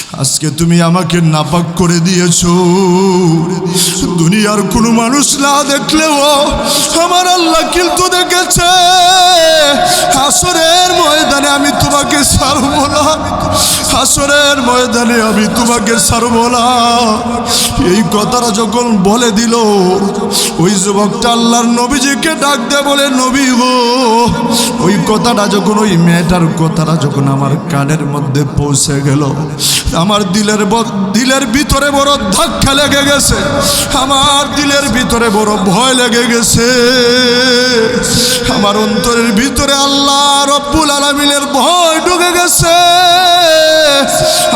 আজকে তুমি আমাকে নাপাক করে দিয়েছো। দুনিয়ার কোনো মানুষ না দেখলেও আমার আল্লাহ কিন্তু দেখেছে। হাসরের ময়দানে আমি তোমাকে ছাড়বো না, হাসরের ময়দানে আমি তোমাকে ছাড়বো না। এই কথাটা যখন বলে দিল, ওই যুবকটা আল্লাহর নবীজিকে ডাক দেয়, বলে নবী গো, ওই কথাটা যখন, ওই মেয়েটার কথাটা যখন আমার কানের মধ্যে পৌঁছে গেল, আমার দিলের ভিতরে বড় ধাক্কা লেগে গেছে, আমার দিলের ভিতরে বড় ভয় লেগে গেছে। আমার অন্তরের ভিতরে আল্লাহ রব্বুল আলামিনের ভয় ঢুকে গেছে।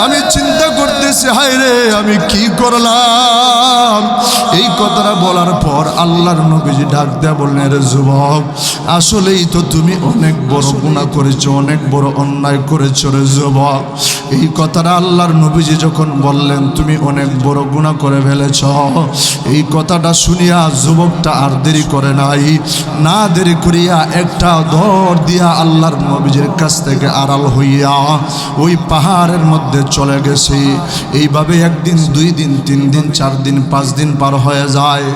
আমি চিন্তা করতেছি, হায় রে আমি কি করলাম। এই কথাটা বলার পর আল্লাহর নবীজি ডাক দেয়া বললেন, রে যুবক, আসলেই তো তুমি অনেক বড় গুনাহ করেছো, অনেক বড় অন্যায় করেছো রে যুবক। এই কথাটা আল্লাহর নবীজি যখন বললেন, তুমি অনেক বড় গুনাহ করে ফেলেছ, এই কথাটা শুনিয়া যুবকটা আর দেরি করে নাই, না দেরি করিয়া একটা দৌড় দিয়া আল্লাহর নবীজির কাছ থেকে আড়াল হইয়া ওই পাহাড়ের মধ্যে চলে গেছে। এইভাবে একদিন, 2 দিন, 3 দিন, 4 দিন, 5 দিন পার হয়ে যায়,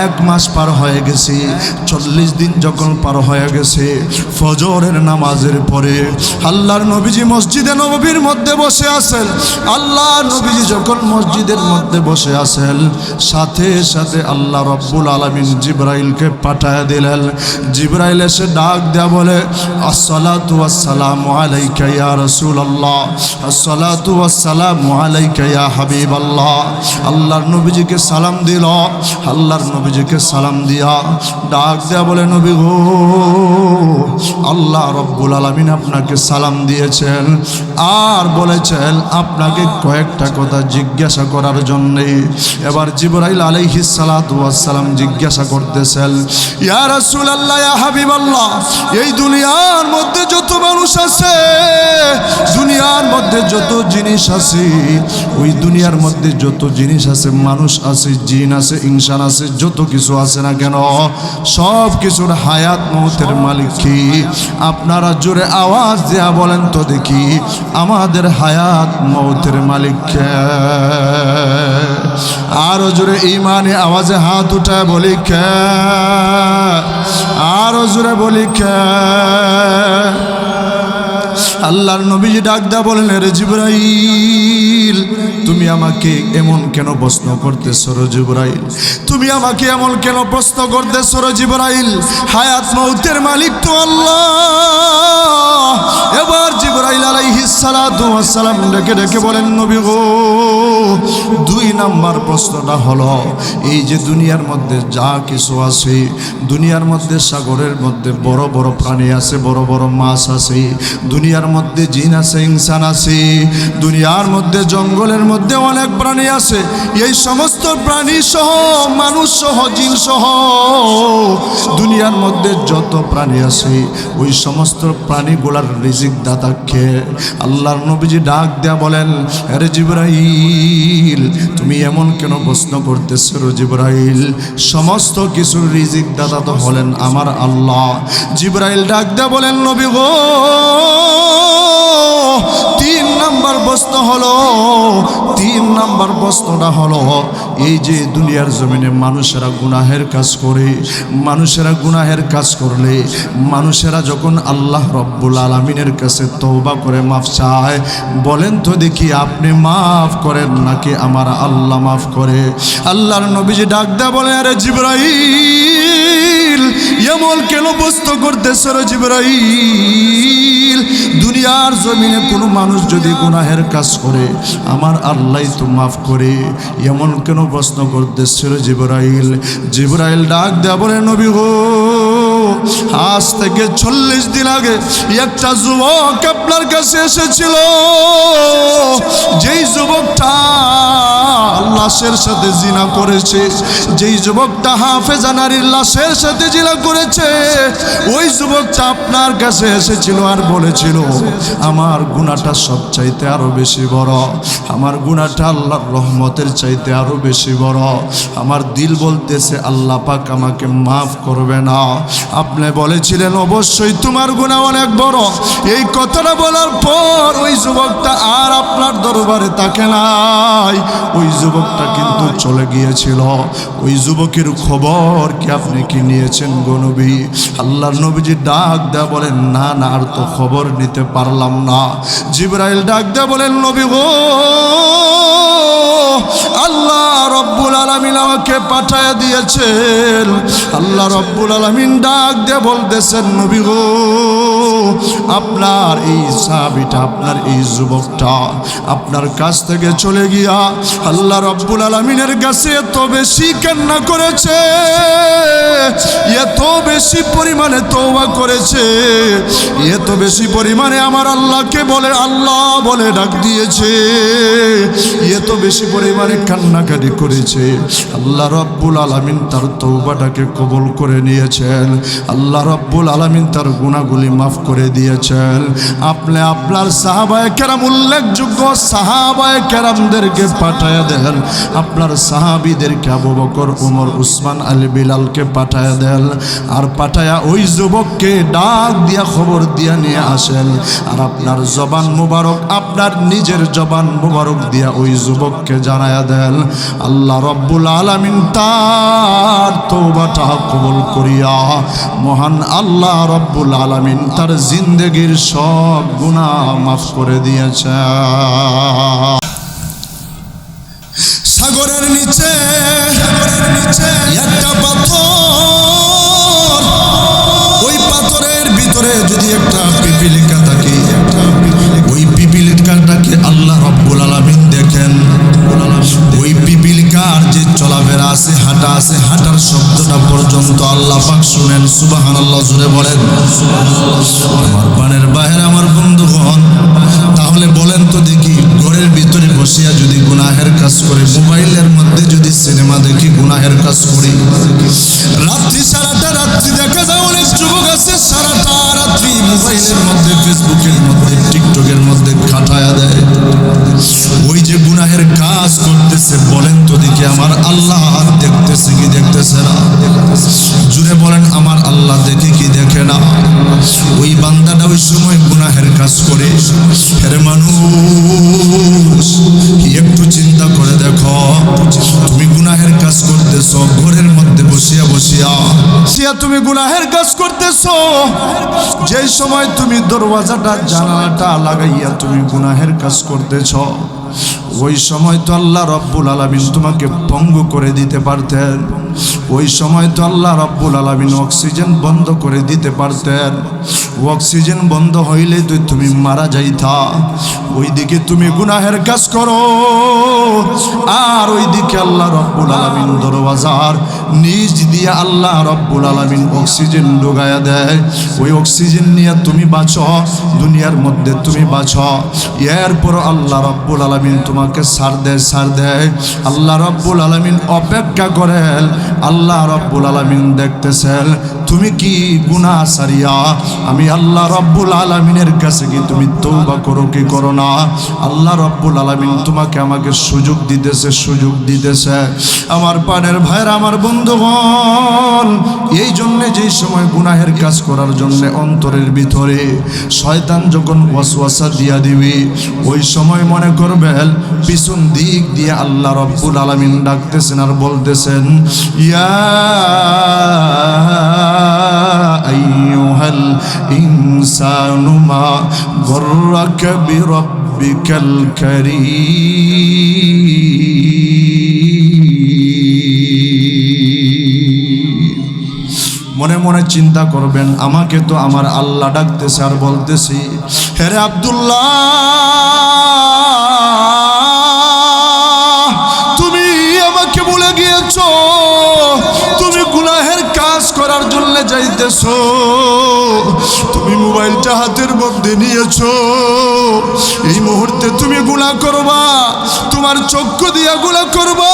1 মাস পার হয়ে গেছে, 40 দিন যখন পার হয়ে গেছে, ফজরের নামাজের পরে আল্লাহর নবীজি মসজিদে নববীর মধ্যে বসে আছেন। আল্লাহর নবীজি যখন মসজিদের মধ্যে বসে আছেন, সাথে সাথে আল্লাহ রব্বুল আলামিন জিবরাইলকে পাঠায় দিলেন। জিবরাইল এসে ডাক দেয়া বলে, আসসালাতু ওয়াসসালামু আলাইকা ইয়া রাসূলুল্লাহ, আসসালাতু ওয়াসসালামু আলাইকা ইয়া হাবিবাল্লাহ। আল্লাহর নবীজিকে সালাম দিল। আল্লাহর নবীজিকে সালাম দিয়া ডাক দেয়া বলে, নবী গো, আল্লাহ রব্বুল আলামিন আপনাকে সালাম দিয়েছেন আর বলেছেন আপনাকে কয়েকটা কথা জিজ্ঞাসা করার জন্যে। এবার জিবরাইল আলাইহিস সালাতু ওয়াস সালাম জিজ্ঞাসা করতেছেন, ইয়া রাসূলুল্লাহ, ইয়া হাবিবাল্লাহ, এই দুনিয়ার মধ্যে যত মানুষ আছে, দুনিয়ার মধ্যে যত জিনিস আছে, ওই দুনিয়ার মধ্যে যত জিনিস আছে, মানুষ আছে, জিন আছে, ইনসান আছে, যত কিছু আছে না কেন, সব কিছুর হায়াত মৌতের মালিক কি? আপনারা জোরে আওয়াজ দেয়া বলেন তো দেখি, আমাদের হায়াত মৌতের মালিক কে? আরো জোরে ইমানে আওয়াজে হাত উঠায় বলি কে? আরো জোরে বলি কে? আল্লাহর নবীজি ডাক দা বলেন, রে জিবরাইল, তুমি আমাকে এমন কেন প্রশ্ন করতেছো রে জিবরাইল? তুমি আমাকে এমন কেন প্রশ্ন করতেছো রে জিবরাইল? হায়াত মৌতের মালিক তো আল্লাহ। এবার জিবরাইল আলাইহিস সালাতু ওয়াস সালাম ডেকে ডেকে বলেন, নবী গো, 2 নাম্বার প্রশ্নটা হলো, এই যে দুনিয়ার মধ্যে যা কিছু আছে, দুনিয়ার মধ্যে সাগরের মধ্যে বড় বড় প্রাণী আছে, বড় বড় মাছ আছে, দুনিয়ার মধ্যে জিন আছে, ইনসান আছে, দুনিয়ার মধ্যে জঙ্গলের মধ্যে অনেক প্রাণী আছে, এই সমস্ত প্রাণী সহ, মানুষ সহ, জিন সহ, দুনিয়ার মধ্যে যত প্রাণী আছে, ওই সমস্ত প্রাণীগুলার রিজিক দাতা কে? আল্লাহর নবীজি ডাক দেয়া বলেন, আরে জিবরাইল, তুমি এমন কেন প্রশ্ন করতেছো রে জিবরাইল? সমস্ত কিছুর রিজিক দাতা তো হলেন আমার আল্লাহ। জিবরাইল ডাক দেয়া বলেন, নবী গো, 3 নাম্বার প্রশ্ন হলো, 3 নাম্বার প্রশ্নটা হলো, এই যে দুনিয়ার জমিনে মানুষেরা গুনাহের কাজ করে, মানুষেরা গুনাহের কাজ করলে, মানুষেরা যখন আল্লাহ রব্বুল আলামিনের কাছে তওবা করে মাফ চায়, বলেন তো দেখি, আপনি মাফ করেন নাকি আমার আল্লাহ মাফ করে? আল্লাহর নবীজি ডাক দেয়া বলে, আরে জিবরাইল, এমন কেন প্রশ্ন করতেছো রে জিবরাইল? দুনিয়ার জমিনে কোনো মানুষ যদি গুনাহের কাজ করে, আমার আল্লাহ তো মাফ করে, এমন কেন প্রশ্ন করতেছে রে জিবরাইল? জিবরাইল ডাক দেয়া বলে, নবী গো, আজ থেকে 40 দিন আগে একটা যুবক আপনার কাছে এসেছিল, যেই যুবকটা আল্লাহ লাশের সাথে জিনা করেছে, যেই যুবকটা হাফেজা নারীর লাশের সাথে জিনা করেছে, ওই যুবকটা আপনার কাছে এসেছিল আর বলেছিল আমার গুনাহটা সবচাইতে আরো বেশি বড়, আমার গুনাহটা আল্লাহর রহমতের চাইতে আরো বেশি বড়। আমার দিল বলতেছে আল্লাহ পাক আমাকে মাফ করবে না। আপনি বলেছিলেন অবশ্যই তোমার গুনাহ অনেক বড়। এই কথাটা বলার পর ওই যুবকটা আর আপনার দরবারে তাকে নাই, ওই যুবকটা কিন্তু চলে গিয়েছিল। ওই যুবকের খবর কি আপনি কি নিয়েছেন গো নবী? আল্লাহর নবীজি ডাক দেয়া বলেন না না, আর তো খবর নিতে পারলাম না। জিবরাইল ডাক দেয়া বলেন নবী গো, আল্লাহ রব্বুল আলামিন আমাকে পাঠায়া দিয়েছেন। আল্লাহ রব্বুল আলামিন ডাক দিয়ে বলতেছেন নবী গো, আপনার এই সাহাবীটা, আপনার এই যুবকটা আপনার কাছ থেকে চলে গিয়া আল্লাহ রব্বুল আলামিনের কাছে এত বেশি কান্না করেছে, এত বেশি পরিমাণে তওবা করেছে, এত বেশি পরিমাণে আমার আল্লাহকে বলে আল্লাহ বলে ডাক দিয়েছে, এত বেশি পরিমাণে কান্নাকাটি করেছে। আল্লাহ রব্বুল আলামিন তার তওবাটাকে কবুল করে নিয়েছেন। আল্লাহ রব্বুল আলামিন তার গুনাহগুলি মাফ করে দিয়েছেন। আপনি আপনার সাহাবায়ে কেরাম, উল্লেখযোগ্য সাহাবায়ে কেরামদেরকে পাঠায়া দেন, আপনার সাহাবীদেরকে আবু বকর, ওমর, উসমান, আলী, বিলালকে পাঠায়া দেন, আর পাঠায়া ওই যুবককে ডাক দিয়া খবর দিয়া নিয়ে আসেন। আর আপনার জবান মুবারক, আপনার নিজের জবান মুবারক দিয়া ওই যুবককে জানায়া দেন, আল্লাহ রব্বুল আলামিন তার তওবাটা কবুল করিয়া মহান আল্লাহ রব্বুল আলামিন তার জিন্দেগির সব গুনাহ মাফ করে দিয়েছে। সাগরের নিচে একটা পাথর, ওই পাথরের ভিতরে যদি একটা পিপিলিকা থাকে, ওই পিপিলিকাটাকে আল্লাহ রব্বুল আলামিন দেখেন, ওই পিপিলিকার যে চলাফেরা আছে, হাঁটা আছে, হাঁটার শব্দটা পর্যন্ত আল্লাহ পাক শুনেন। সুবহানাল্লাহ জোরে বলেন। আমার পানের বাইরে আমার বন্ধুগণ, তাহলে বলেন তো দেখি, ঘরের ভিতরে বসিয়া যদি গুনাহের কাজ করে, মোবাইলের মধ্যে যদি সিনেমা দেখি গুনাহের কাজ করি, রাত্রি সারাটা রাত্রি দেখা যায় অনেক যুবক আছে সারাটা রাত্রি মোবাইলের মধ্যে, ফেসবুকের মধ্যে, টিকটকের মধ্যে কাটায়া দেয়, ওই যে গুনাহের কাজ করতেছে, বলেন তো দেখি আমার আল্লাহ দেখতেছে কি দেখতেছে না? জুড়ে বলেন আমার আল্লাহ দেখে কি দেখে না? ওই বান্দাটা ওই সময় গুনাহের কাজ করে। আরে মানুষ, একটু চিন্তা করে দেখো, তুমি গুনাহের কাজ করতেছো, ঘরের মধ্যে বসিয়া বসিয়া তুমি গুনাহের কাজ করতেছো, যেই সময় তুমি দরওয়াজাটা জানালাটা লাগাইয়া তুমি গুনাহের কাজ করতেছো, ওই সময় তো আল্লাহ রব্বুল আলামিন তোমাকে পঙ্গু করে দিতে পারতেন। ওই সময় তো আল্লাহ রব্বুল আলামিন অক্সিজেন বন্ধ করে দিতে পারতেন। অক্সিজেন বন্ধ হইলে তো তুমি মারা যাইতা। ওইদিকে তুমি গুনাহের কাজ করো, আর ওইদিকে আল্লাহ রব্বুল আলামিন দরওয়াজার নিজ দিয়ে আল্লাহ রব্বুল আলামিন অক্সিজেন ঢোকায়া দেয়। ওই অক্সিজেন নিয়ে তুমি বাঁচো, দুনিয়ার মধ্যে তুমি বাঁচো। এরপর আল্লাহ রব্বুল আলামিন তোমাকে ছাড় দেয়। আল্লাহ রব্বুল আলামিন অপেক্ষা করেন, আল্লাহ রব্বুল আলামিন দেখতেছেন তুমি কি গুনাহ সারিয়া আমি আল্লাহ রব্বুল আলামিনের কাছে কি তুমি তওবা করো কি করো না। আল্লাহ রব্বুল আলামিন তোমাকে আমাকে সুযোগ দিতেছে। আমার পানের ভাইরা, আমার বন্ধুগণ, এই জন্য যেই সময় গুনাহের কাজ করার জন্য অন্তরের ভিতরে শয়তান যখন ওয়াসওয়াসা দিয়া দিবে, ওই সময় মনে করবেন পিছন দিক দিয়ে আল্লাহ রব্বুল আলামিন ডাকতেছেন আর বলতেছেন, ইয়া আইয়ুহাল ইনসানু মা গররাকা বিরাব্বিকাল কারীম। মনে মনে চিন্তা করবেন, আমাকে তো আমার আল্লাহ ডাকতেছে আর বলতেছি, হে রে আব্দুল্লাহ, তুমি আমাকে ভুলে গিয়েছো, তুমি গুনাহের কাজ করার জন্য যাইতেছো, তুমি মোবাইলটা হাতের মধ্যে নিয়েছো, এই মুহূর্তে তুমি গুনাহ করবা, তোমার তোমার চক্ষু দিয়া গুলা করবা।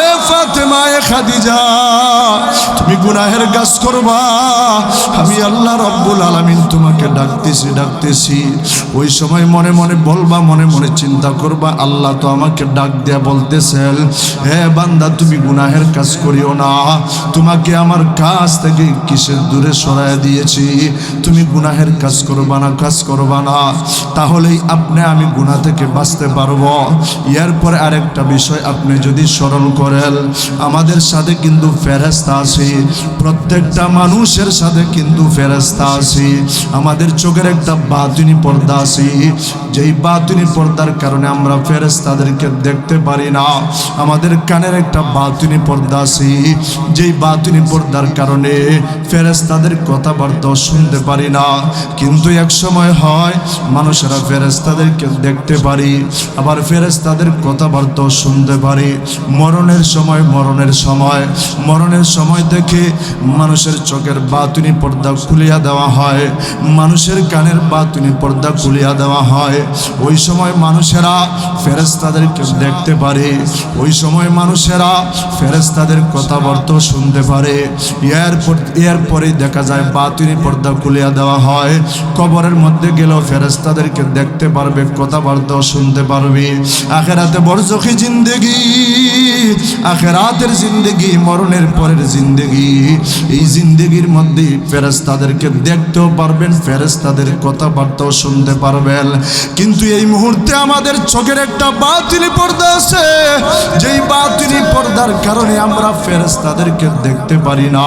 এ ফাতেমা, এ খাদিজা, তুমি গুনাহের কাজ করবা, আমি আল্লাহ রাব্বুল আলামিন তোমাকে ডাকতেছি। ওই সময় মনে মনে বলবা, মনে মনে চিন্তা করবা, আল্লাহ তো আমাকে ডাক দেয়া বলতেছেন, হে বান্দা তুমি গুনাহের কাজ করিও না, তোমাকে আমার কাছ থেকে কিসের দূরে সরায় দিয়েছি, তুমি গুনাহের কাজ করবা না, তাহলেই আমি গুনাহ থেকে বাঁচতে পারবো। এরপরে আরেকটা বিষয় আপনি যদি স্মরণ করেন, আমাদের সাথে কিন্তু ফেরেশতা আছে, প্রত্যেকটা মানুষের সাথে কিন্তু ফেরেশতা আছে। আমাদের চোখের একটা বাতিনি পর্দা আছে, যেই বাতিনি পর্দার কারণে আমরা ফেরেশতাদেরকে দেখতে পারি না। আমাদের কানের একটা বাতিনি পর্দা আছে, যেই বাতিনি পর্দার কারণে ফেরেশতাদের কথাবার্তা শুনতে পারি না। কিন্তু এক সময় হয় মানুষেরা ফেরেশতাদেরকে দেখতে পারি, আবার ফেরেশতাদের কথাবার্তা শুনতে পারি। মরণের সময় থেকে মানুষের চোখের বাতিনি পর্দা খুলিয়া দেওয়া হয়, মানুষের কানের বাতিনি পর্দা খুলিয়া দেওয়া হয়। ওই সময় মানুষেরা ফেরেশতাদেরকে দেখতে পারে, ওই সময় মানুষেরা ফেরেশতাদের কথাবার্তা শুনতে পারে। এরপরে দেখা যায় বাতিনি পর্দা খুলিয়া দেওয়া হয়। কবরের মধ্যে গেলেও ফেরেশতাদেরকে দেখতে পারবে, কথাবার্তা শুনতে পারবে। আখিরাতে বরজখী জিন্দেগি, আখিরাতের জিন্দেগি, মরণের পরের জিন্দেগি, এই জিন্দেগির মধ্যে ফেরেশতাদেরকে দেখতেও পারবেন, ফেরেশতাদের কথাবার্তাও শুনতে পারবেন। কিন্তু এই মুহূর্তে আমাদের চোখের একটা বাতিনি পর্দা আছে, যেই বাতিনি পর্দার কারণে আমরা ফেরেশতাদেরকে দেখতে পারি না।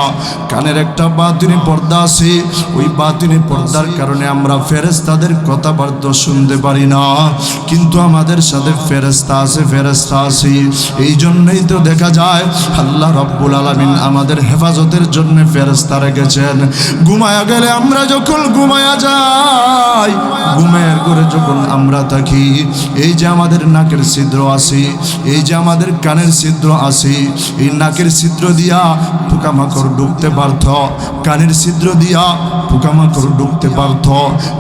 কানের একটা বাতিনি পর্দা আছে, ওই বাতিনি পর্দার কারণে আমরা ফেরেশতাদের কথাবার্তা শুনতে পারি না। কিন্তু আমাদের সাথে ফেরেশতা আছে। এই জন্যই তো দেখা যায় আল্লাহ রাব্বুল আলামিন আমাদের হেফাজতের জন্য ফেরেশতা রেখেছেন। ঘুমায়া গেলে আমরা যখন ঘুমায়া যাই, ঘুমের ঘরে যখন আমরা থাকি, এই যে আমাদের নাকের ছিদ্র আছে, এই যে আমাদের কানের ছিদ্র আছে, এই নাকের ছিদ্র দিয়া পোকামাকড় ঢুকতে পারত, কানের ছিদ্র দিয়া পোকামাকড় ঢুকতে পারত,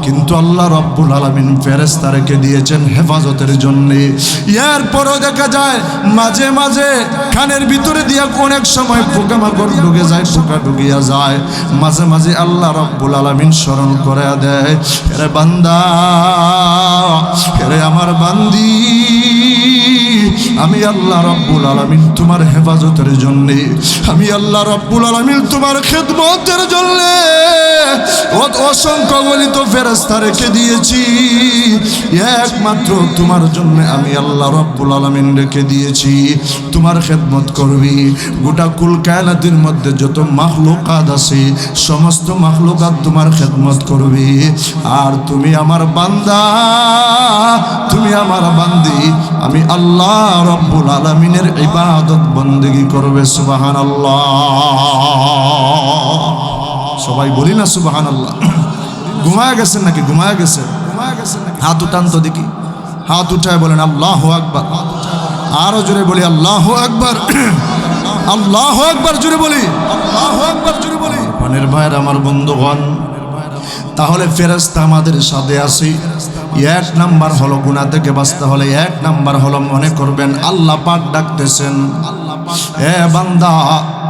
কিন্তু আল্লাহ রাব্বুল আলামিন ফেরেশতা রেখে দিয়েছেন হেফাজতের জন্য। এরপরও দেখা যায় মাঝে মাঝে কানের ভিতরে দিয়া অনেক সময় পোকামাকড় ঢুকে যায়, পোকা ঢুকিয়া যায়। মাঝে মাঝে আল্লাহ রাব্বুল আলামিন স্মরণ করে দেয়, রে বান্দা, রে আমার বান্দি, আমি আল্লাহ রাব্বুল আলামিন তোমার হেফাজতের জন্য, আমি আল্লাহ রাব্বুল আলামিন তোমার খেদমতের জন্য অসংখ্য গলিত ফেরেশতা রেখে দিয়েছি। একমাত্র তোমার জন্য আমি আল্লাহ রাব্বুল আলামিন রেখে দিয়েছি, তোমার খেদমত করবি। গোটা কুল কায়নাতের মধ্যে যত মাখলুকাত আছে, সমস্ত মাখলুকাত তোমার খেদমত করবি। আর তুমি আমার বান্দা, তুমি আমার বান্দি, আমি আল্লাহ রাব্বুল আলামিনের ইবাদত বন্দেগী করবে। সুবহানাল্লাহ, সবাই বলি না সুবহানাল্লাহ। ঘুমায় গেছেন নাকি? ঘুমায় গেছেন? হাত উঠান তো দেখি, হাত উঠায় বলেন আল্লাহু আকবার। আরো জোরে বলি আল্লাহু আকবার, আল্লাহু আকবার জোরে বলি, আল্লাহু আকবার জোরে বলি। পানের ভাইয়ের আমার বন্ধুগণ, তাহলে ফেরেশতা আমাদের সাথে আছে। এক নাম্বার হলো গুনাহ থেকে বাঁচতে হলে, এক নাম্বার হলো মনে করবেন আল্লাহ পাক ডাকতেছেন, হে বান্দা,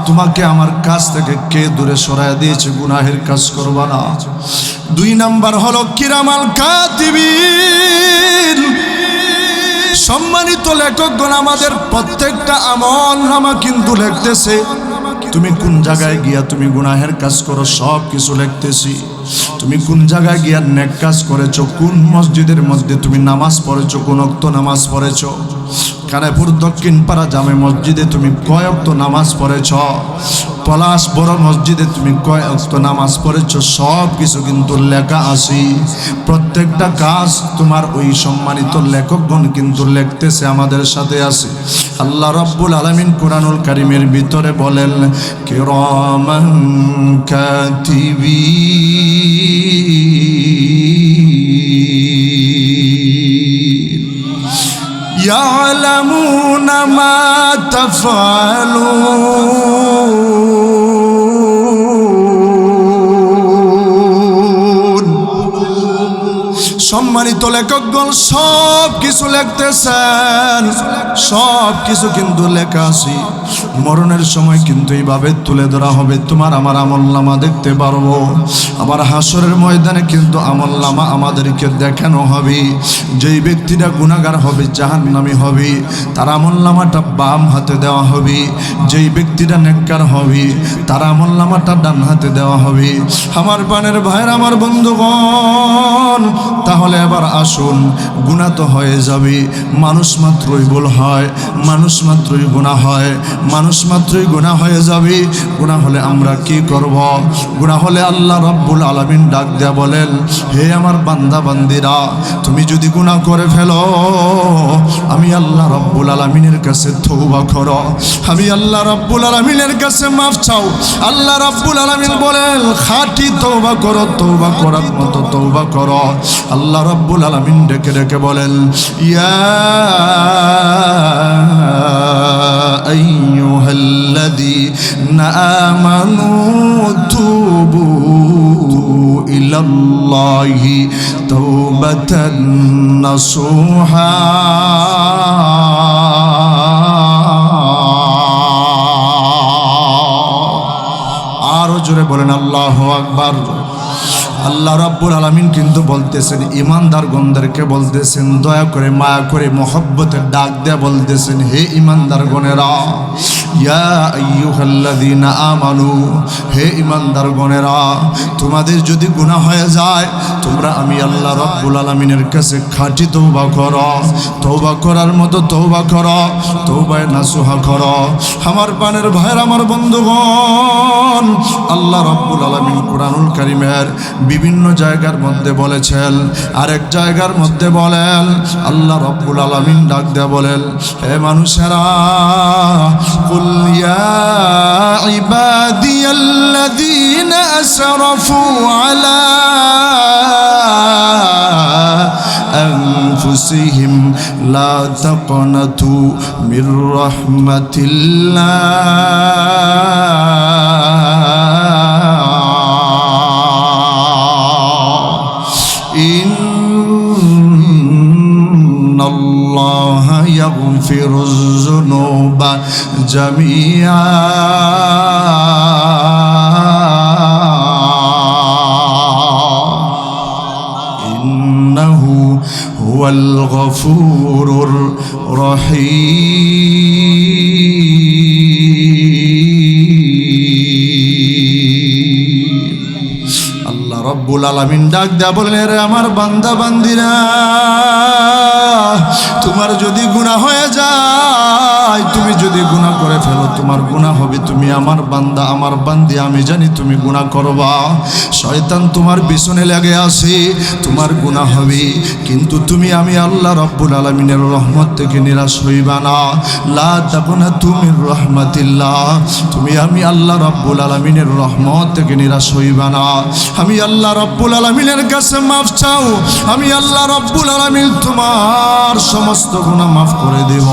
তোমাকে আমার কাছ থেকে কে দূরে সরায় দিয়েছে, গুনাহের কাজ করবা না। দুই নাম্বার হলো কিরামাল কাতিবিন, সম্মানিত লেখকগণ আমাদের প্রত্যেকটা আমল নামা কিন্তু লিখতেছে। তুমি কোন জায়গায় গিয়া তুমি গুনাহের কাজ করো, সব কিছু লিখতেছি। তুমি কোন জায়গায় গিয়া নেক কাজ করেছো, কোন মসজিদের মধ্যে তুমি নামাজ পড়েছো, কোন ওয়াক্ত নামাজ পড়েছো, কানেপুর দক্ষিণ পাড়া জামে মসজিদে তুমি কয় ওয়াক্ত নামাজ পড়েছো, পলাশ বড় মসজিদে তুমি কয় ওয়াক্ত নামাজ পড়েছো, সব কিছু কিন্তু লেখা আছে। প্রত্যেকটা কাজ তোমার ওই সম্মানিত লেখকগণ কিন্তু লিখতেছে, আমাদের সাথে আছে। আল্লাহ রাব্বুল আলামিন কুরআনুল কারীমের ভিতরে বলেন, কিরামান কাতিবিন ইয়ালামুনা মা তাফআলুন, সম্মানিত লেখকগণ সব কিছু লিখতেছেন, সব কিছু কিন্তু লেখা আছে। মরণের সময় কিন্তু এইভাবে তুলে ধরা হবে, তোমার আমার আমলনামা দেখতে পারবো। আবার হাসরের ময়দানে কিন্তু আমলনামা আমাদেরকে দেখানো হবে। যেই ব্যক্তিটা গুনাহগার হবে, জাহান্নামী হবে, তার আমলনামাটা বাম হাতে দেওয়া হবে। যেই ব্যক্তিটা নেককার হবে, তার আমলনামাটা ডান হাতে দেওয়া হবে। আমার প্রাণের ভাইয়ের, আমার বন্ধুগণ, তাহলে এবার আসুন, গুনাহ তো হয়ে যাবে, মানুষ মাত্রই ভুল হয়, মানুষ মাত্রই গুনাহ হয়, মানুষ মাত্রই গুনাহ হয়ে যাবে। গুনাহ হলে আমরা কি করব? গুনাহ হলে আল্লাহ রাব্বুল আলামিন ডাক দেয়া বলেন, হে আমার বান্দা বান্দিরা, তুমি যদি গুনাহ করে ফেলো, আমি আল্লাহ রাব্বুল আলামিনের কাছে তওবা করো, আমি আল্লাহ রাব্বুল আলামিনের কাছে মাফ চাও। আল্লাহ রাব্বুল আলামিন বলেন, খাঁটি তওবা করো, তওবা করার মতো তওবা করো। আল্লাহ রাব্বুল আলামিন ডেকে ডেকে বলেন, ইয়া আইয়ুহাল্লাযীনা আমানু তুবু ইলাল্লাহি তাওবাতান নাসুহা। আরো জোরে বলেন আল্লাহু আকবার। আল্লাহ রাব্বুল আলামিন কিন্তু বলতেছেন, ইমানদারগণদেরকে বলতেছেন, দয়া করে মায়া করে মহব্বতে ডাক দেয়া বলতেছেন, হে ইমানদারগণেরা, ইয়া আইয়ুহাল্লাযীনা আমানু, হে ইমানদারগণেরা, তোমাদের যদি গুনাহ হয়ে যায়, তোমরা আমি আল্লাহ রাব্বুল আলামিনের কাছে খাঁটি তওবা করো, তওবা করার মতো তওবা করো, তওবায়ে নাসুহা করো। আমার প্রাণের ভাইয়ের, আমার বন্ধুগণ, আল্লাহ রাব্বুল আলামিন কুরআনুল কারীমের বিভিন্ন জায়গার মধ্যে বলেছেন, আরেক জায়গার মধ্যে বলেন, আল্লাহ রাব্বুল আলামিন ডাক দেয়া বলেন, হে মানুষেরা, কুল ইয়া ইবাদিয়াল্লাযীনা আসরাফু আলা আনফুসিহিম লা তাকনাতু মির রাহমাতিল্লাহ, ইন্নাল্লাহা ইয়াগফিরুয যুনুবা জামিআ, ইন্নাহু হুয়াল গফুরুর রহিম। আল্লাহ রাব্বুল আলামিন ডাক দেয়া বলেন, রে আমার বান্দা বান্দিরা, তোমার যদি গুনাহ হয়ে যায়, তুমি যদি গুনাহ করে ফেলো, তোমার গুনাহ হবে, তুমি আমার বান্দা আমার বান্দি, আমি জানি তুমি গুনাহ করবা, শয়তান তোমার পিছনে লেগে আছে, তোমার গুনাহ হবে, কিন্তু তুমি আমি আল্লাহ রাব্বুল আলামিনের রহমত থেকে নিরাশ হইবা না। লা তাকুনাতু মির রাহমাতিল্লাহ, তুমি আমি আল্লাহ রাব্বুল আলামিনের রহমত থেকে নিরাশ হইবা না। আমি আল্লাহ রাব্বুল আলামিনের কাছে মাফ চাও, আমি আল্লাহ রাব্বুল আলামিন তোমার সমস্ত গুনাহ মাফ করে দেব।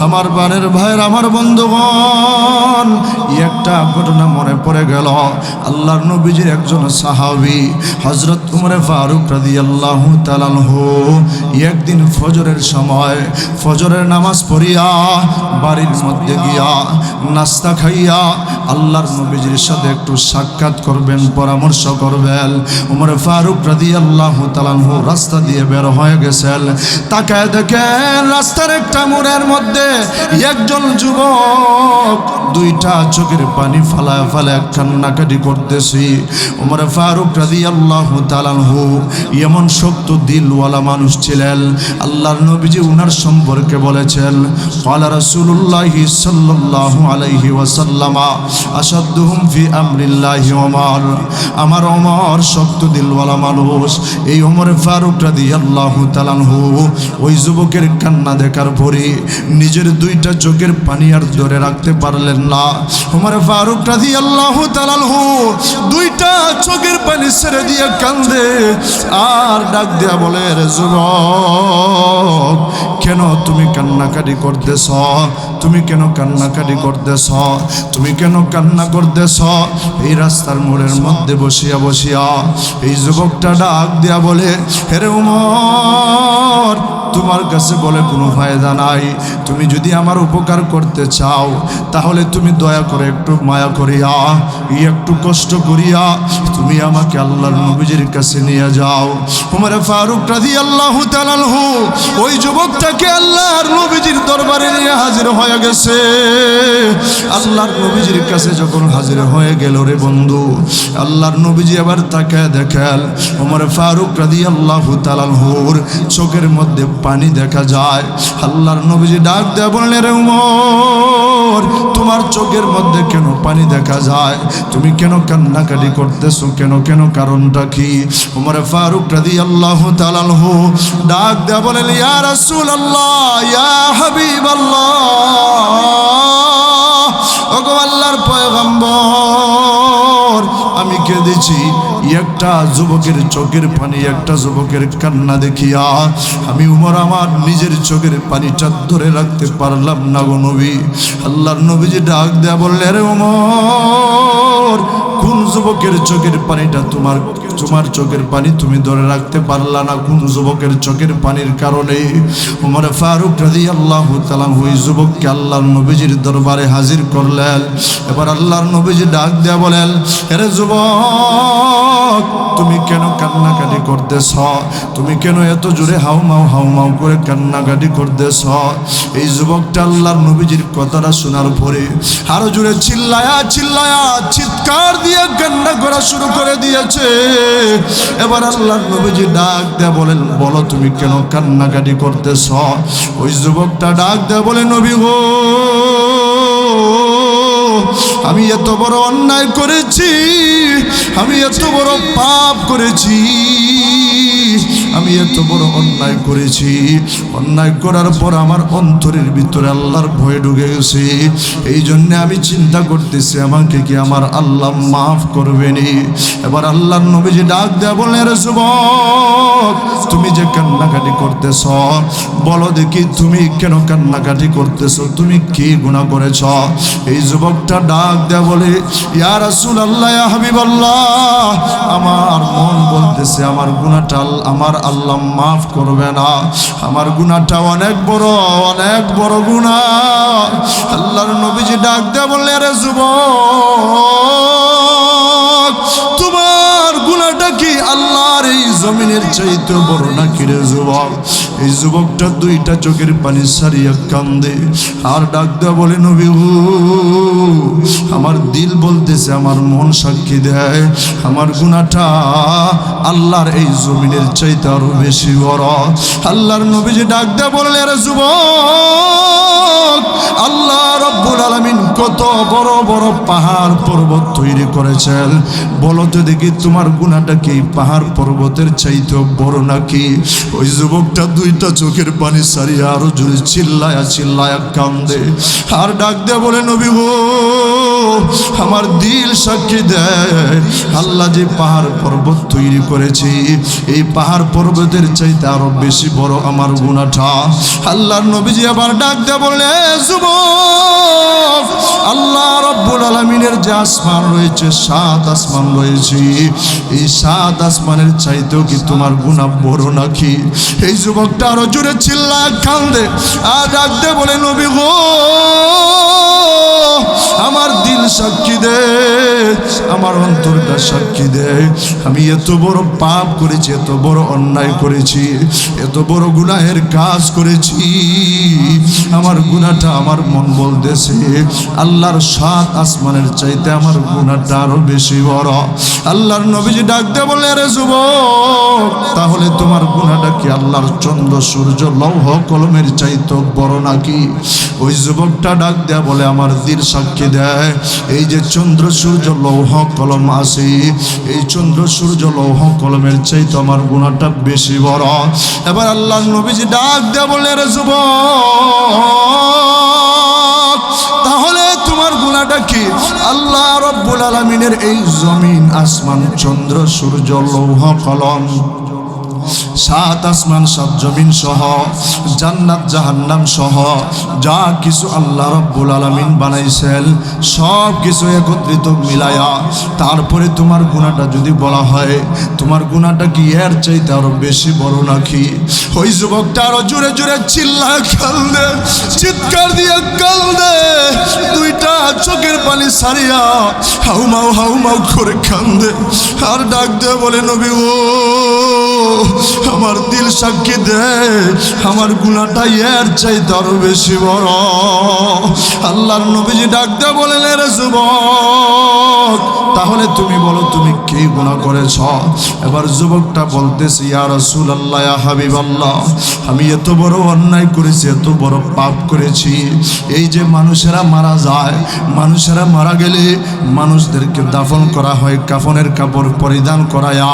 আমার বানের ভাইয়ের, আমার বন্ধুগণ, একটা ঘটনা মনে পড়ে গেল। আল্লাহর নবীজির একজন সাহাবী হযরত উমর ফারুক রাদিয়াল্লাহু তাআলা আনহু একদিন ফজরের সময় ফজরের নামাজ পড়িয়া বাড়ির মধ্যে গিয়া নাস্তা খাইয়া আল্লাহর নবীজির সাথে একটু সাক্ষাৎ করবেন, পরামর্শ করবেন। উমর ফারুক রাদিয়াল্লাহু তাআলা আনহু রাস্তা দিয়ে বের হয়ে গেছেন। তাকায় দেখেন রাস্তার একটা মোড়ের মধ্যে একজন যুবক দুইটা চোখের পানি ফালায় ফালায় কান্নাকাটি করতেছে। উমর ফারুক রাদিয়াল্লাহু তাআলা আনহু এমন শক্ত দিলওয়ালা মানুষ ছিলেন, আল্লাহর নবীজি উনার সম্পর্কে বলেছেন, ক্বালা রাসূলুল্লাহি সাল্লাল্লাহু আলাইহি ওয়াসাল্লাম, আসাদুহুম ফি আমরিল্লাহি ওমর। আমার ওমর শক্ত দিলওয়ালা মানুষ। এই ওমর ফারুক রাদিয়াল্লাহু তাআলা আনহু ওই যুবকের কান্না দেখার পরে নিজের দুইটা চোখের পানি আর ধরে রাখতে পারলেন না। ওমর ফারুক রাদিয়াল্লাহু তাআলা আনহু দুইটা চোখের পানি ছেড়ে দিয়ে কান্দে আর ডাক দেয়া বলে, রে যুবক, কেন তুমি কান্নাকাটি করতেছ? তুমি কেন কান্নাকাটি করতেছ? তুমি কেন কান্না করতেছ? এই রাস্তার মোড়ের মধ্যে বসিয়া বসিয়া এই যুবকটা ডাক দিয়া বলে, হেরে উমর, তোমার কাছে বলে কোনো ফায়দা নাই। তুমি যদি আমার উপকার করতে চাও তাহলে তুমি দয়া করে একটু মায়া করিয়া, একটু কষ্ট করিয়া তুমি আমাকে আল্লাহর নবীজির কাছে নিয়ে যাও। উমর ফারুক রাদিয়াল্লাহু তাআলা আনহু ওই যুবকটাকে আল্লাহর নবীজির দরবারে নিয়ে হাজির হয়ে গেছে। আল্লাহর নবীজির কাছে যখন হাজির হয়ে গেল রে বন্ধু, আল্লাহর নবীজি আবার তাকায় দেখেন উমর ফারুক রাদিয়াল্লাহু তাআলা আনহুর চোখের মধ্যে পানি দেখা যায়। আল্লাহর নবীজি ডাক দেয়া বললেন, রে উমর, তোমার চোখের মধ্যে কেন পানি দেখা যায়? তুমি কেন কান্নাকাটি করতেছো? কেন কেন কারণটা কি? উমর ফারুক রাদিয়াল্লাহু তাআলা আনহু ডাক দেয়া বলেন, ইয়া রাসূলুল্লাহ, ইয়া হাবিবাল্লাহ, ওগো আল্লাহর পয়গম্বর, আমি কেঁদেছি একটা যুবকের চোখের পানি, একটা যুবকের কান্না দেখিয়া আমি উমর আমার নিজের চোখের পানিটা ধরে রাখতে পারলাম না গো নবী। আল্লাহর নবীজি ডাক দেয়া বললেন, রে উমর, কোন যুবকের চোখের পানিটা তোমার চোখের পানি তুমি ধরে রাখতে পারলা না? কোন যুবকের চোখের পানির কারণে? উমর ফারুক রাদিয়াল্লাহু তাআলা ওই যুবককে আল্লাহর নবীজির দরবারে হাজির করলেন। এবার আল্লাহর নবীজি ডাক দেয়া বলেন, আরে যুবক, তুমি কেন কান্নাকাটি করতেছ? তুমি কেন এত জোরে হাউমাউ করে কান্নাকাটি করতেছ? এই যুবকটা আল্লাহর নবীজির কথাটা শোনার পরে আরো জোরে চিল্লায়া চিৎকার দিয়ে কান্না করা শুরু করে দিয়েছে। এবার আল্লাহর নবীজি ডাক দেয়া বলেন, বলো তুমি কেন কান্নাকাটি করতেছ? ওই যুবকটা ডাক দেয়া বলে, নবী গো, আমি এত বড় অন্যায় করেছি, আমি এত বড় পাপ করেছি, আমি এত বড় অন্যায় করেছি। অন্যায় করার পর আমার অন্তরের ভিতরে আল্লাহর ভয় ঢুকে গেছে। এই জন্য আমি চিন্তা করতেছি আমাকে কি আমার আল্লাহ মাফ করবেনি। এবার আল্লাহর নবীজি ডাক দেয়া বলেন, রে যুবক, তুমি যে কান্নাকাটি করতেছ, বলো দেখি তুমি কেন কান্নাকাটি করতেছ? তুমি কি গুনাহ করেছ? এই যুবকটা ডাক দেয়া বলে, ইয়া রাসূলুল্লাহ, ইয়া হাবিবাল্লাহ, আমার মন বলতেছে আমার গুনাহটা আমার আল্লাহ মাফ করবে না। আমার গুনাহটা অনেক বড় গুনাহ। আল্লাহর নবীজি ডাক দেয়া বললেন, আরে যুবক, তোমার গুনাহটা কি আল্লাহর এই জমিনের চাইতে বড় নাকি রে যুবক? এই যুবকটা দুইটা চোখের পানি সারিয়া কান্দে আর ডাক দেয়া বলে, নবী গো, আমার দিল বলতেছে, আমার মন সাক্ষী দেয়, আমার গুনাহটা আল্লাহর এই জমিনের চাইতে আরো বেশি বড়। আল্লাহর নবীজি ডাক দেয়া বললেন, আরে যুবক, আল্লাহ রাব্বুল আলামিন কত বড় বড় পাহাড় পর্বত তৈরি করেছেন, বলো তো দেখি তোমার গুনাহটা কি পাহাড় পর্বতের চাইতে বড় নাকি? ওই যুবকটা দুইটা চোখের পানি সারিয়া আরো জোরে চিল্লায়া কান্দে আর ডাক দেয়া বলে, নবী গো, আমার দিল সাক্ষী দেয়, আল্লাহ যে পাহাড় পর্বত তৈরি করেছে, এই পাহাড় পর্বতের চাইতে আরো বেশি বড় আমার গুনাহটা। আল্লাহর নবীজি আবার ডাক দেয়া বলে, যুবক, আল্লাহ রাব্বুল আলামিনের যে আসমান রয়েছে, 7 আসমান রয়েছে, এই 7 আসমানের চাইতেও কি তোমার গুনাহ বড় নাকি? এই যুবকটা আরো জোরে চিল্লায় কান্দে আর ডাক দেয়া বলে, নবী গো, আমার দিল সাক্ষী দে, আমার অন্তরটা সাক্ষী দে, আমি এত বড় পাপ করেছি, এত বড় অন্যায় করেছি, এত বড় গুনাহের কাজ করেছি। আমার গুনাহটা, আমার মন বলতেছে আল্লাহর 7 আসমানের চাইতে আমার গুনাহটা আরো বেশি বড়। আল্লাহর নবীজি ডাক দিয়ে বলে, রে যুবক, তাহলে তোমার গুনাহটা কি আল্লাহর চন্দ্র সূর্য লৌহ কলমের চাইতে বড় নাকি? ওই যুবকটা ডাক দেয়া বলে, আমার দিল সাক্ষী দেয়, এই যে চন্দ্র সূর্য লৌহ কলম আছে, এই চন্দ্র সূর্য লৌহ কলমের চাইতে আমার গুনাহটা বেশি বড়। এবার আল্লাহর নবীজি ডাক দেয়া বলে, রে যুবক, তাহলে তোমার গুনাহটা কি আল্লাহ রাব্বুল আলামিনের এই জমিন, আসমান, চন্দ্র সূর্য লৌহ কলম সাত আসমান সাত জমিন সহ জান্নাত জাহান্নাম সহ যা কিছু আল্লাহ রাব্বুল আলামিন বানাইছেন সব কিছু একত্রিত মিলায়া তারপরে তোমার গুনাহটা যদি বলা হয়, তোমার গুনাহটা কি এর চাইতে আরো বেশি বড় নাকি? ওই যুবকটা আরো জোরে জোরে চিল্লায় কান্দে, চিৎকার দিয়ে কান্দে, দুইটা চোখের পানি সারিয়া হাউমাউ হাউমাউ করে কান্দে আর ডাক দে বলে, নবী ও আমার দিল সাক্ষী দে আমার গুনাহটা এর চাইতে আরো বেশি বড়। আল্লাহর নবীজি ডাক দে বলেন, রে যুবক তাহলে তুমি বলো তুমি কি গুনাহ করেছ? এবার যুবকটা বলতেছে, ইয়া রাসূলুল্লাহ, ইয়া হাবিবাল্লাহ, আমি এত বড় অন্যায় করেছি, এত বড় পাপ করেছি। এই যে মানুষেরা মারা যায়, মানুষেরা মারা গেলে মানুষদেরকে দাফন করা হয় কাফনের কাপড় পরিধান করায়া,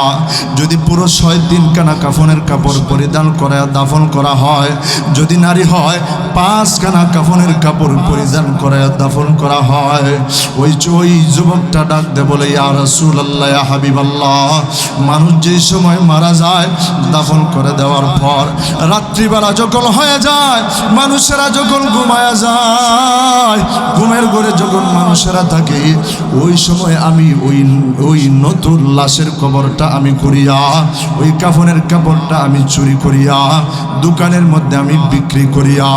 যদি পুরো 6 খানা কাফনের কাপড় পরিধান করায়া দাফন করা হয়, যদি নারী হয় 5 খানা কাফনের কাপড় পরিধান করায়া দাফন করা হয়। ওই যুবকটা ডাক দে বলে, ইয়া রাসূলুল্লাহ, ইয়া হাবিবাল্লাহ, মানুষ যেই সময় মারা যায় দাফন করে দেওয়ার পর রাত্রিবেলা যখন হয়ে যায়, মানুষেরা যখন ঘুমায়া যায়, ঘুমের ঘরে যখন মানুষেরা থাকে, ওই সময় আমি ওই নতুন লাশের কবরটা আমি করিয়া, ওই কাফনের কাপড়টা আমি চুরি করিয়া দোকানের মধ্যে আমি বিক্রি করিয়া,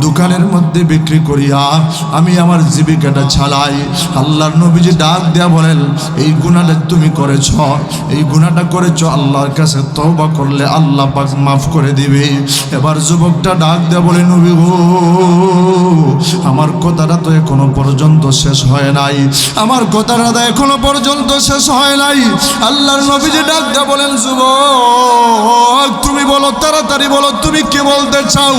দোকানের মধ্যে বিক্রি করিয়া আমি আমার জীবিকাটা চালাই। আল্লাহর নবীজি ডাক দেয়া বলেন, এই গুনাহটা তুমি করেছ, এই গুনাহটা করেছ, আল্লাহর কাছে তওবা করলে আল্লাহ পাক মাফ করে দিবে। এবার যুবকটা ডাক দেয়া বলে, নবী গো আমার কথাটা তো এখনো পর্যন্ত শেষ হয় নাই, আমার কথাটা এখনো পর্যন্ত শেষ হয় নাই। আল্লাহর নবীজি ডাক দেয়া বলেন, যুবক তুমি বলো, তাড়াতাড়ি বলো তুমি কি বলতে চাও?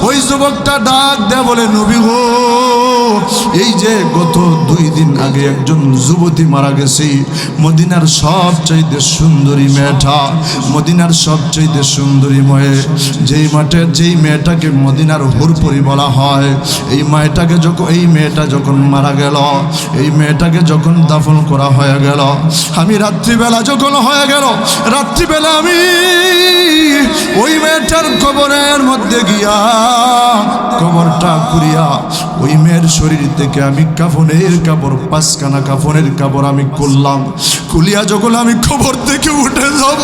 ওই যুবকটা ডাক দেয়া বলে, নবী গো এই যে গত 2 দিন আগে একজন যুবতী মারা গেছে, মদিনার সবচাইতে সুন্দরী মেয়েটা, মদিনার সবচাইতে সুন্দরী মেয়ে, যেই মেয়েটাকে মদিনার হুরপরি বলা হয়, এই মেয়েটা যখন মারা গেল, এই মেয়েটাকে যখন দাফন করা হয়ে গেল, আমি রাত্রিবেলা যখন হয়ে গেল, রাত্রিবেলা আমি ওই মেয়েটার কবরের মধ্যে গিয়া কবরটা খুঁড়িয়া ওই মেয়ের শরীর থেকে আমি কাফনের কাপড় 5 খানা কাফনের কাপড় আমি খুললাম। খুলিয়া যখন আমি কবর থেকে উঠে যাব,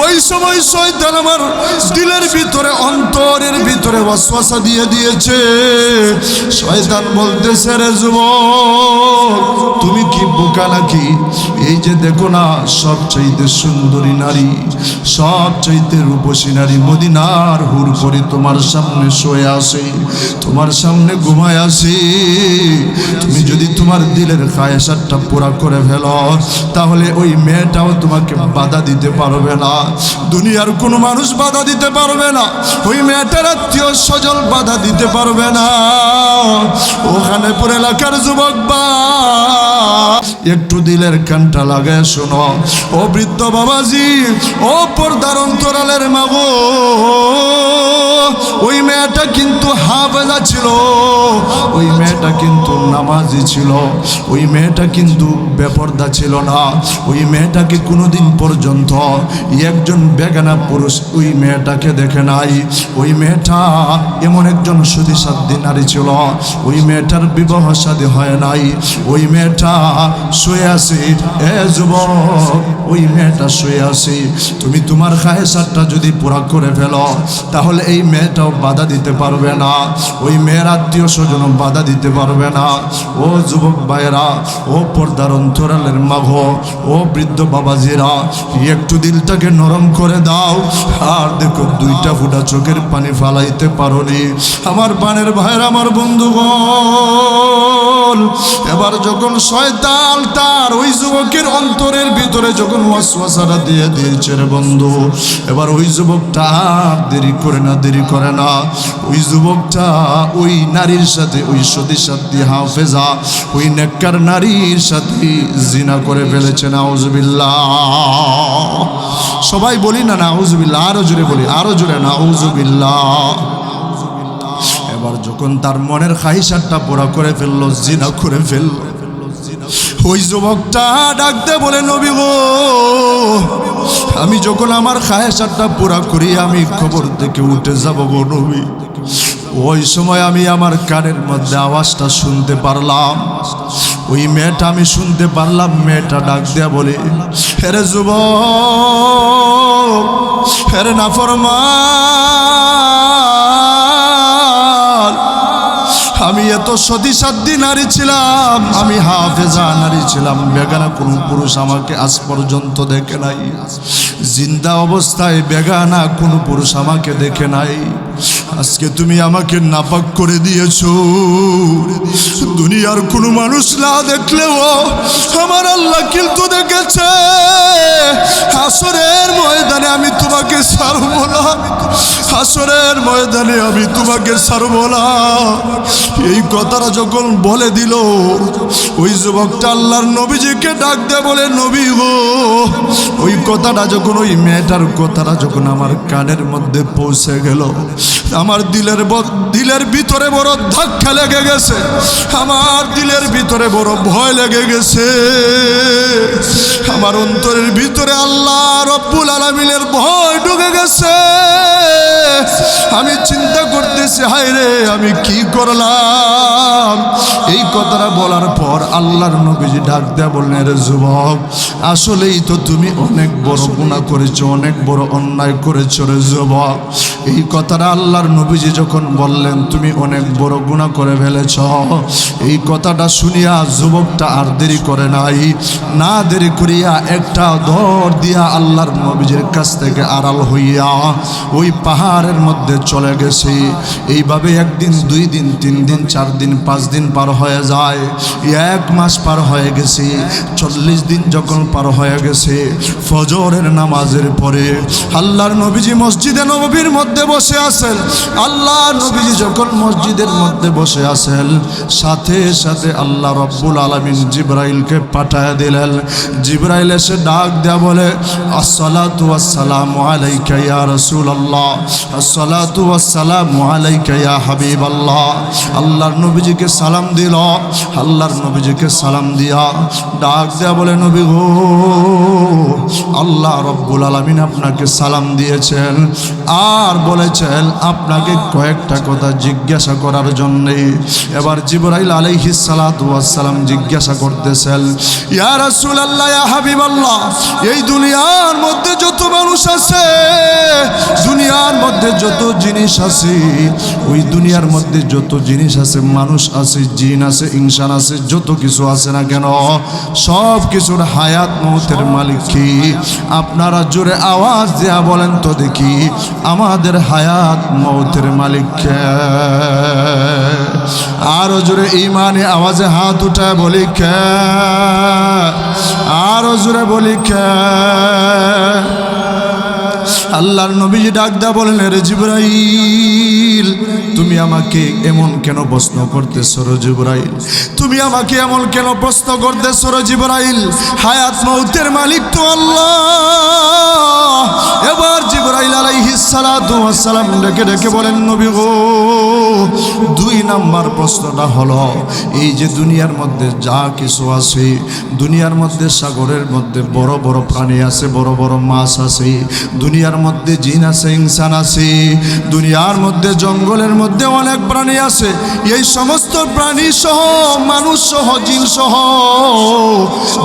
ওই সময় শয়তান আমার দিলের ভিতরে, অন্তরের ভিতরে ওয়াসওয়াসা দিয়ে দিয়েছে। শয়তান বলতেছে, রে যুবক তুমি কি বোকা নাকি? এই যে দেখো না সবচাইতে সুন্দরী নারী, সবচাইতে রূপসী নারী মদিনার হুরপরি তোমার সামনে শুয়ে আসে, তোমার সামনে ঘুমায় আসে। তুমি যদি তোমার দিলের খায়েশাতটা পুরা করে ফেলো, তাহলে ওই মেয়েটাও তোমাকে বাধা দিতে পারবে না, দুনিয়ার কোনো মানুষ বাধা দিতে পারবে না, ওই মেয়েটার আত্মীয় স্বজন বাধা দিতে পারবে না। ওখানে পুরো এলাকার যুবক বা একটু দিলের কানটা লাগায় শোনো, ও বৃদ্ধ বাবাজি, ও পর্দার অন্তরালের মাগো, ওই মেয়েটা কিন্তু হাফেজা ছিল, ওই মেয়েটা কিন্তু নামাজি ছিল, ওই মেয়েটা কিন্তু বেপরদা ছিল না, ওই মেয়েটাকে কোনোদিন পর্যন্ত একজন বেগানা পুরুষ ওই মেয়েটাকে দেখে নাই। ওই মেয়েটা এমন একজন সতী নারী ছিল, ওই মেয়েটার বিবাহ শাদী হয় নাই, ওই মেয়েটা শুয়ে আছে। এ যুবক, ওই মেয়েটা শুয়ে আছে, তুমি তোমার খায়েশাতটা যদি পুরা করে ফেলো, তাহলে এই মেয়েটাও বাধা দিতে পারবে না, ওই মেয়ের আত্মীয় স্বজনও বাধা দিতে পারবে না। ও যুবক ভাইয়েরা, ও পর্দার অন্তরালের মাগো, ও বৃদ্ধ বাবাজিরা, একটু দিলটাকে নরম করে দাও। আর দেখো 2টা ফুটা চোখের পানি ফালাইতে পারোনি আমার বানের ভাইয়েরা, আমার বন্ধুগণ। এবার যখন শয়তান তার ওই যুবকের অন্তরের ভিতরে যখন ওয়াসওয়াসাটা দিয়ে দিয়েছে রে বন্ধু, এবার ওই যুবকটা দেরি করে না, ওই যুবকটা ওই নারীর সাথে, ওই সতী হাফেজা, ওই নেককার নারীর সাথে জিনা করে ফেলেছে। নাউজুবিল্লাহ। সবাই বলি না নাউজুবিল্লাহ, আরো জোরে বলি, আরো জোরে নাউজুবিল্লাহ। এবার যখন তার মনের খাহিশাতটা পুরা করে ফেললো, জিনা করে ফেললো, ওই যুবকটা ডাকতে বলে, নবী গো, আমি যখন আমার খায়েশাতটা পুরা করি আমি কবর থেকে উঠে যাব গো নবী। ওই সময় আমি আমার কানের মধ্যে আওয়াজটা শুনতে পারলাম, ওই মেয়েটা আমি শুনতে পারলাম। মেয়েটা ডাক দেয়া বলে, হেরে যুবক, হেরে নাফরমান, আমি এত সতীসাধ্যী নারী ছিলাম, আমি হাফেজা নারী ছিলাম, বেগানা কোনো পুরুষ আমাকে আজ পর্যন্ত দেখে নাই। জিন্দা অবস্থায় বেগানা কোনো পুরুষ আমাকে দেখে নাই। আজকে তুমি আমাকে নাপাক করে দিয়েছো। দুনিয়ার কোনো মানুষ না দেখলেও আমার আল্লাহ কিন্তু দেখেছে। হাসরের ময়দানে আমি তোমাকে ছাড়বো না, হাসরের ময়দানে আমি তোমাকে ছাড়বো না। এই কথাটা যখন বলে দিল, ওই যুবকটা আল্লাহর নবীজিকে ডাক দে বলে, নবী গো, ওই কথাটা যখন, ওই মেয়েটার কথাটা যখন আমার কানের মধ্যে পৌঁছে গেল, আমার দিলের ভিতরে বড় ধাক্কা লেগে গেছে, আমার দিলের ভিতরে বড় ভয় লেগে গেছে, আমার অন্তরের ভিতরে আল্লাহ রব্বুল আলামিনের ভয় ঢুকে গেছে। আমি চিন্তা করতেছি, হায় রে, আমি কি করলাম? এই কথাটা বলার পর আল্লাহর নবীজি ডাক দেয়া বললেন, রে যুবক, আসলেই তো তুমি অনেক বড় গুনাহ করেছো, অনেক বড় অন্যায় করেছো রে যুবক। এই কথাটা আল্লাহর নবীজি যখন বললেন, তুমি অনেক বড় গুনাহ করে ফেলেছ, এই কথাটা শুনিয়া যুবকটা আর দেরি করে নাই, না দেরি করিয়া একটা দৌড় দিয়া আল্লাহর নবীজির কাছ থেকে আড়াল হইয়া ওই পাহাড়ের মধ্যে চলে গেছে। এইভাবে একদিন, 2 দিন, 3 দিন, 4 দিন, 5 দিন পার হয়ে যায়, 1 মাস পার হয়ে গেছে, 40 দিন যখন পার হয়ে গেছে, ফজরের নামাজের পরে আল্লাহর নবীজি মসজিদে নববীর মধ্যে বসে আছেন। আল্লাহ নবীজি যখন মসজিদের মধ্যে বসে আছেন, সাথে সাথে আল্লাহ রব্বুল আলামিন জিবরাইলকে পাঠায় দিলেন। জিবরাইল এসে ডাক দেয়া বলে, আসসালাতু ওয়াসসালামু আলাইকা ইয়া রাসূলুল্লাহ, আসসালাতু ওয়াসসালামু আলাইকা ইয়া হাবিবাল্লাহ। আল্লাহর নবীজিকে সালাম দিল। আল্লাহর নবীজিকে সালাম দিয়া ডাক দেয়া বলে, নবী গো, আল্লাহ রব্বুল আলামিন আপনাকে সালাম দিয়েছেন আর বলেছেন আপনাকে কয়েকটা কথা জিজ্ঞাসা করার জন্যে। এবার জিবরাইল আলাইহিস সালাতু ওয়াস সালাম জিজ্ঞাসা করতেছেন, ইয়া রাসূলুল্লাহ, ইয়া হাবিবাল্লাহ, এই দুনিয়ার মধ্যে যত মানুষ আছে, দুনিয়ার মধ্যে যত জিনিস আছে, ওই দুনিয়ার মধ্যে যত জিনিস আছে, মানুষ আছে, জিন আছে, ইনসান আছে, যত কিছু আছে না কেন, সব কিছুর হায়াত মৌতের মালিক কি? আপনারা জোরে আওয়াজ দেয়া বলেন তো দেখি, আমাদের হায়াত মৌতের মালিক কে? আরো জোরে ইমানে আওয়াজে হাত উঠায় বলি কে? আরো জোরে বলি কে? আল্লাহর নবীজি ডাক দা বলেন, রে জিবরাইল, তুমি আমাকে এমন কেন প্রশ্ন করতেছো রে জিবরাইল? তুমি আমাকে এমন কেন প্রশ্ন করতেছো রে জিবরাইল? হায়াত মৌতের মালিক তো আল্লাহ। এবার জিবরাইল আলাইহিস সালাতু ওয়াস সালাম ডেকে ডেকে বলেন, নবী গো, 2 নাম্বার প্রশ্নটা হলো, এই যে দুনিয়ার মধ্যে যা কিছু আছে, দুনিয়ার মধ্যে সাগরের মধ্যে বড় বড় প্রাণী আছে, বড় বড় মাছ আছে, দুনিয়ার মধ্যে জিন আছে, ইনসান আছে, দুনিয়ার মধ্যে জঙ্গলের মধ্যে অনেক প্রাণী আছে, এই সমস্ত প্রাণী সহ, মানুষ সহ, জিন সহ,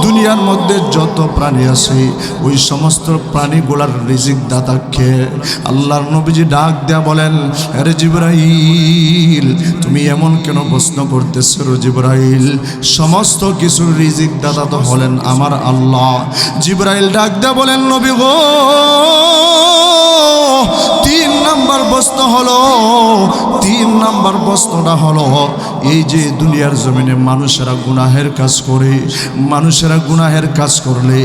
দুনিয়ার মধ্যে যত প্রাণী আছে, ওই সমস্ত প্রাণীগুলার রিজিক দাতা কে? আল্লাহর নবীজি ডাক দেয়া বলেন, আরে জিবরাইল, তুমি এমন কেন প্রশ্ন করতেছো রে জিবরাইল? সমস্ত কিছুর রিজিক দাতা তো হলেন আমার আল্লাহ। জিবরাইল ডাক দেয়া বলেন, নবী গো, 3 নাম্বার প্রশ্ন হলো, 3 নাম্বার প্রশ্নটা হলো, এই যে দুনিয়ার জমিনে মানুষেরা গুনাহের কাজ করে, মানুষেরা গুনাহের কাজ করলে,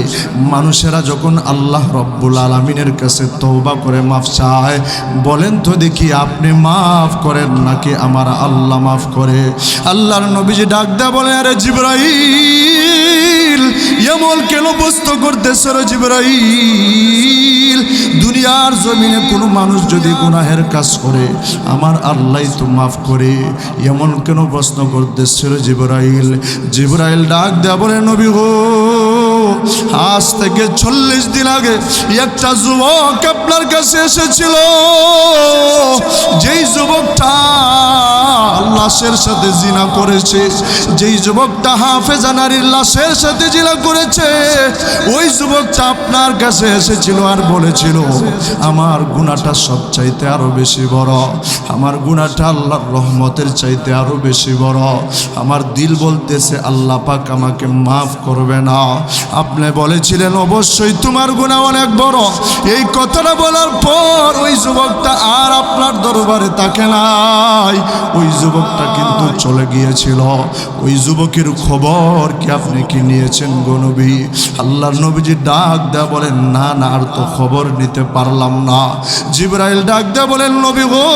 মানুষেরা যখন আল্লাহ রব্বুল আলামিনের কাছে তওবা করে মাফ চায়, বলেন তো দেখি, আপনি মাফ করেন নাকি আমার আল্লাহ মাফ করে? আল্লাহর নবীজি ডাক দেয়া বলে, আরে জিবরাইল, এমন কেন প্রশ্ন করতেছে রে জিবরাইল? দুনিয়ার জমিনে কোনো মানুষ যদি গুনাহের কাজ করে আমার আল্লাহ তো মাফ করে, এমন কেন প্রশ্ন করতেছে রে জিবরাইল? জিবরাইল ডাক দেয়া বলে, নবী গো, আজ থেকে 40 দিন আগে একটা যুবক আপনার কাছে এসেছিল। যেই যুবকটা লাশের সাথে জিনা করেছে, যেই যুবকটা হাফেজা নারীর লাশের সাথে জিনা করেছে, ওই যুবকটা আপনার কাছে এসেছিল আর বলেছিল আমার গুনাহটা সবচাইতে আরো বেশি বড়, আমার গুনাহটা আল্লাহর রহমতের চাইতে আরো বেশি বড়। আমার দিল বলতেছে আল্লাহ পাক আমাকে মাফ করবে না। আপনি বলেছিলেন অবশ্যই তোমার গুনাহ অনেক বড়। এই কথাটা বলার পর ওই যুবকটা আর আপনার দরবারে তাকে নাই, ওই যুবকটা কিন্তু চলে গিয়েছিল। ওই যুবকের খবর কি আপনি কি নিয়েছেন গো নবী? আল্লাহর নবীজি ডাক দেয়া বলেন, না না, আর তো খবর নিতে পারলাম না। জিবরাইল ডাক দেয়া বলেন, নবী গো,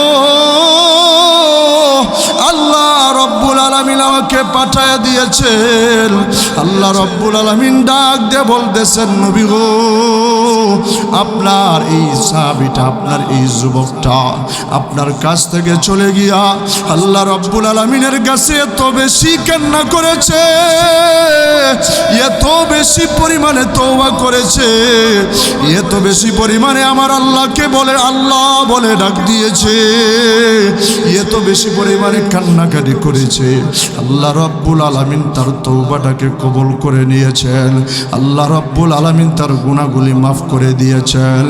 আল্লাহ রব্বুল আলামিন আমাকে পাঠায় দিয়েছেন। আল্লাহ রব্বুল আলামিন ডাক দিয়ে বলতেছেন, নবী গো, আপনার এই সাহাবীটা, আপনার এই যুবকটা আপনার কাছ থেকে চলে গিয়া আল্লাহ রব্বুল আলামিনের কাছে এত বেশি কান্না করেছে, এত বেশি পরিমাণে তওবা করেছে, এত বেশি পরিমাণে আমার আল্লাহকে বলে আল্লাহ বলে ডাক দিয়েছে, এত বেশি পরিমাণে কান্নাকাটি করেছে। আল্লাহ রব্বুল আলামিন তার তওবাটাকে কবুল করে নিয়েছেন। আল্লাহ রব্বুল আলামিন তার গুনাহগুলি মাফ করে দিয়েছেন।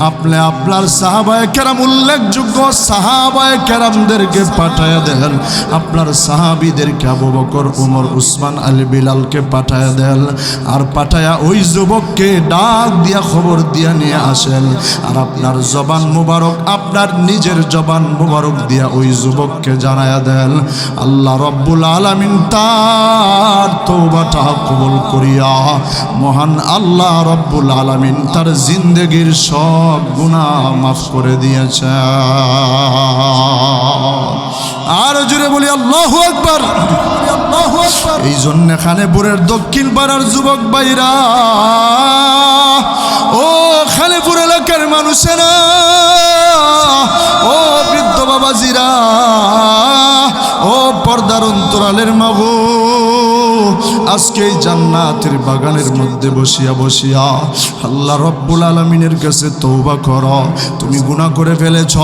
আপনি আপনার সাহাবায়ে কেরাম, উল্লেখযোগ্য সাহাবায়ে কেরামদেরকে পাঠায়া দেন, আপনার সাহাবীদেরকে আবু বকর, ওমর, উসমান, আলী, বিলালকে পাঠায়া দেন, আর পাঠায়া ওই যুবককে ডাক দিয়া খবর দিয়া নিয়ে আসেন। আর আপনার জবান মুবারক, আপনার নিজের জবান মুবারক দিয়া ওই যুবককে জানায়া দেন, আল্লাহ রব্বুল আলামিন তার তওবাটা কবুল করিয়া মহান আল্লাহ রব্বুল আলামিন তার জিন্দেগির সব গুনাহ মাফ করে দিয়েছে। আর জোরে বলি আল্লাহু আকবার। এই জন্য খানেপুরের দক্ষিণ পাড়ার যুবক ভাইরা, ও খানেপুর এলাকার মানুষেরা, ও বৃদ্ধ বাবাজিরা, ও পর্দার অন্তরালের মাগো, আজকে এই জান্নাতের বাগানের মধ্যে বসিয়া বসিয়া আল্লাহ রব্বুল আলামিনের কাছে তওবা করো। তুমি গুনাহ করে ফেলেছ,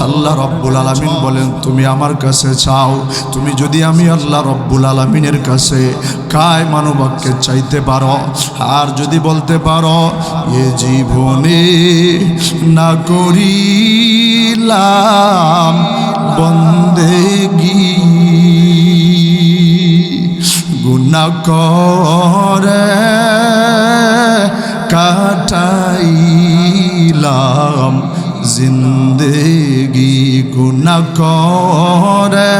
আল্লাহ রব্বুল আলামিন বলেন তুমি আমার কাছে চাও। তুমি যদি আমি আল্লাহ রব্বুল আলামিনের কাছে কায় মানবাক্যে চাইতে পারো, আর যদি বলতে পারো এ জীবনে না করিলাম বন্দেগী, গুনাহ করে কাটাইলাম জিন্দেগি, গুনাহ করে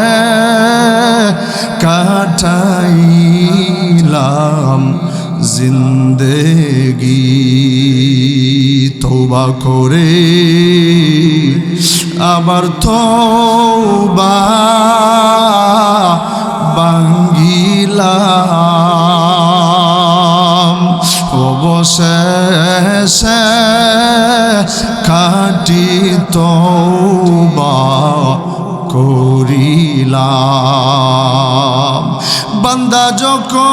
কাটাইলাম জিন্দেগি, তওবা করে আবার তওবা ভাঙ্গিলাম, অবশেষে খাঁটি তওবা করিলাম। বান্দা যখন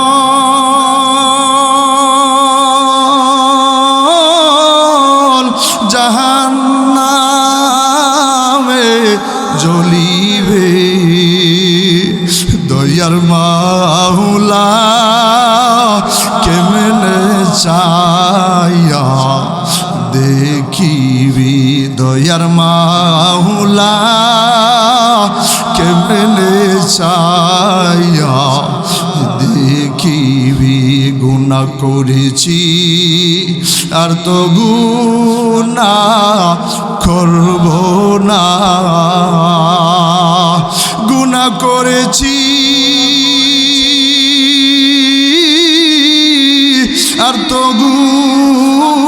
জাহান্নামে জ্বলিবে, দয়ার মাওলা কেমনে চাইয়া দেখিবি, দয়ার মাওলা কেমনে চাইয়া দেখিবি, গুনাহ করেছি আর তো গুনাহ করব না, গুনাহ করেছি আর তো গুনাহ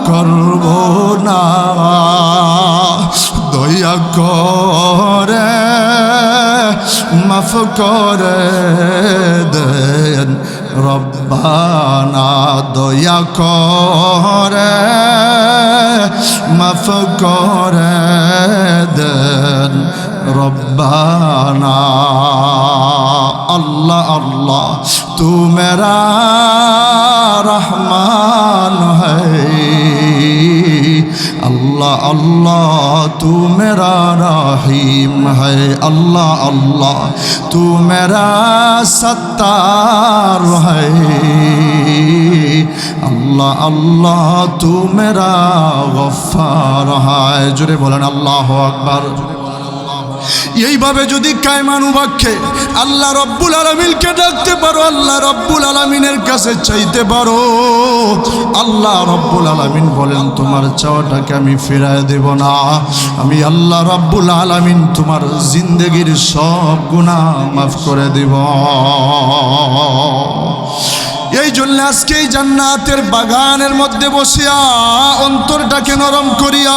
করব না, দয়া করে মাফ করে দেন রব্বানা দয়া করে মাফ করে দেন রব্বানা। अल्लाह अल्लाह तू मेरा रहमान है, अल्लाह अल्लाह तू मेरा रहीम है, अल्लाह अल्लाह तू मेरा सत्तार है, अल्लाह अल्लाह तू मेरा गफ्फार है। जुरे बोलें अल्लाहु अकबर। এইভাবে যদি কায়মানুবাক্যে আল্লাহ রব্বুল আলামিনকে ডাকতে পারো, আল্লাহ রব্বুল আলামিনের কাছে চাইতে পারো, আল্লাহ রব্বুল আলামিন বলেন তোমার চাওয়াটাকে আমি ফিরায় দেব না। আমি আল্লাহ রব্বুল আলামিন তোমার জিন্দেগির সব গুনাহ মাফ করে দেব। এই জন্য আজকে এই জান্নাতের বাগানের মধ্যে বসিয়া অন্তরটাকে নরম করিয়া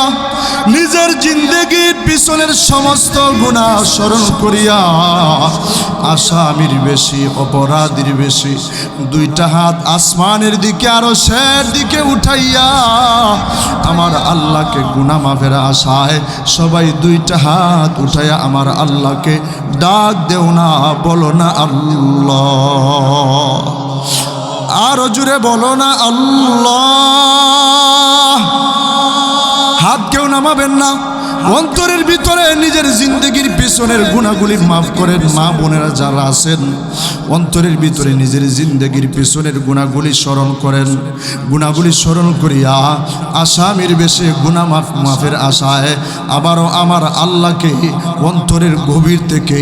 নিজের জিন্দেগির পিছনের সমস্ত গুনাহ স্মরণ করিয়া আসামির বেশি অপরাধীর বেশি দুইটা হাত আসমানের দিকে আরশের দিকে উঠাইয়া আমার আল্লাহকে গুনাহ মাফের আশায় সবাই দুইটা হাত উঠাইয়া আমার আল্লাহকে ডাক দেও না, বলো না আল্লাহ। আরো জুড়ে বলো না আল্লাহ। হাত কেউ নামাবেন না, অন্তরের ভিতরে নিজের জিন্দগির পিছনের গুনাহগুলি মাফ করেন। মা বোনেরা যারা আছেন অন্তরের ভিতরে নিজের জিন্দগির পিছনের গুনাহগুলি স্মরণ করেন। গুনাহগুলি স্মরণ করিয়া আসামির বেশে গুনাহ মাফের আশায় আবারও আমার আল্লাহকে অন্তরের গভীর থেকে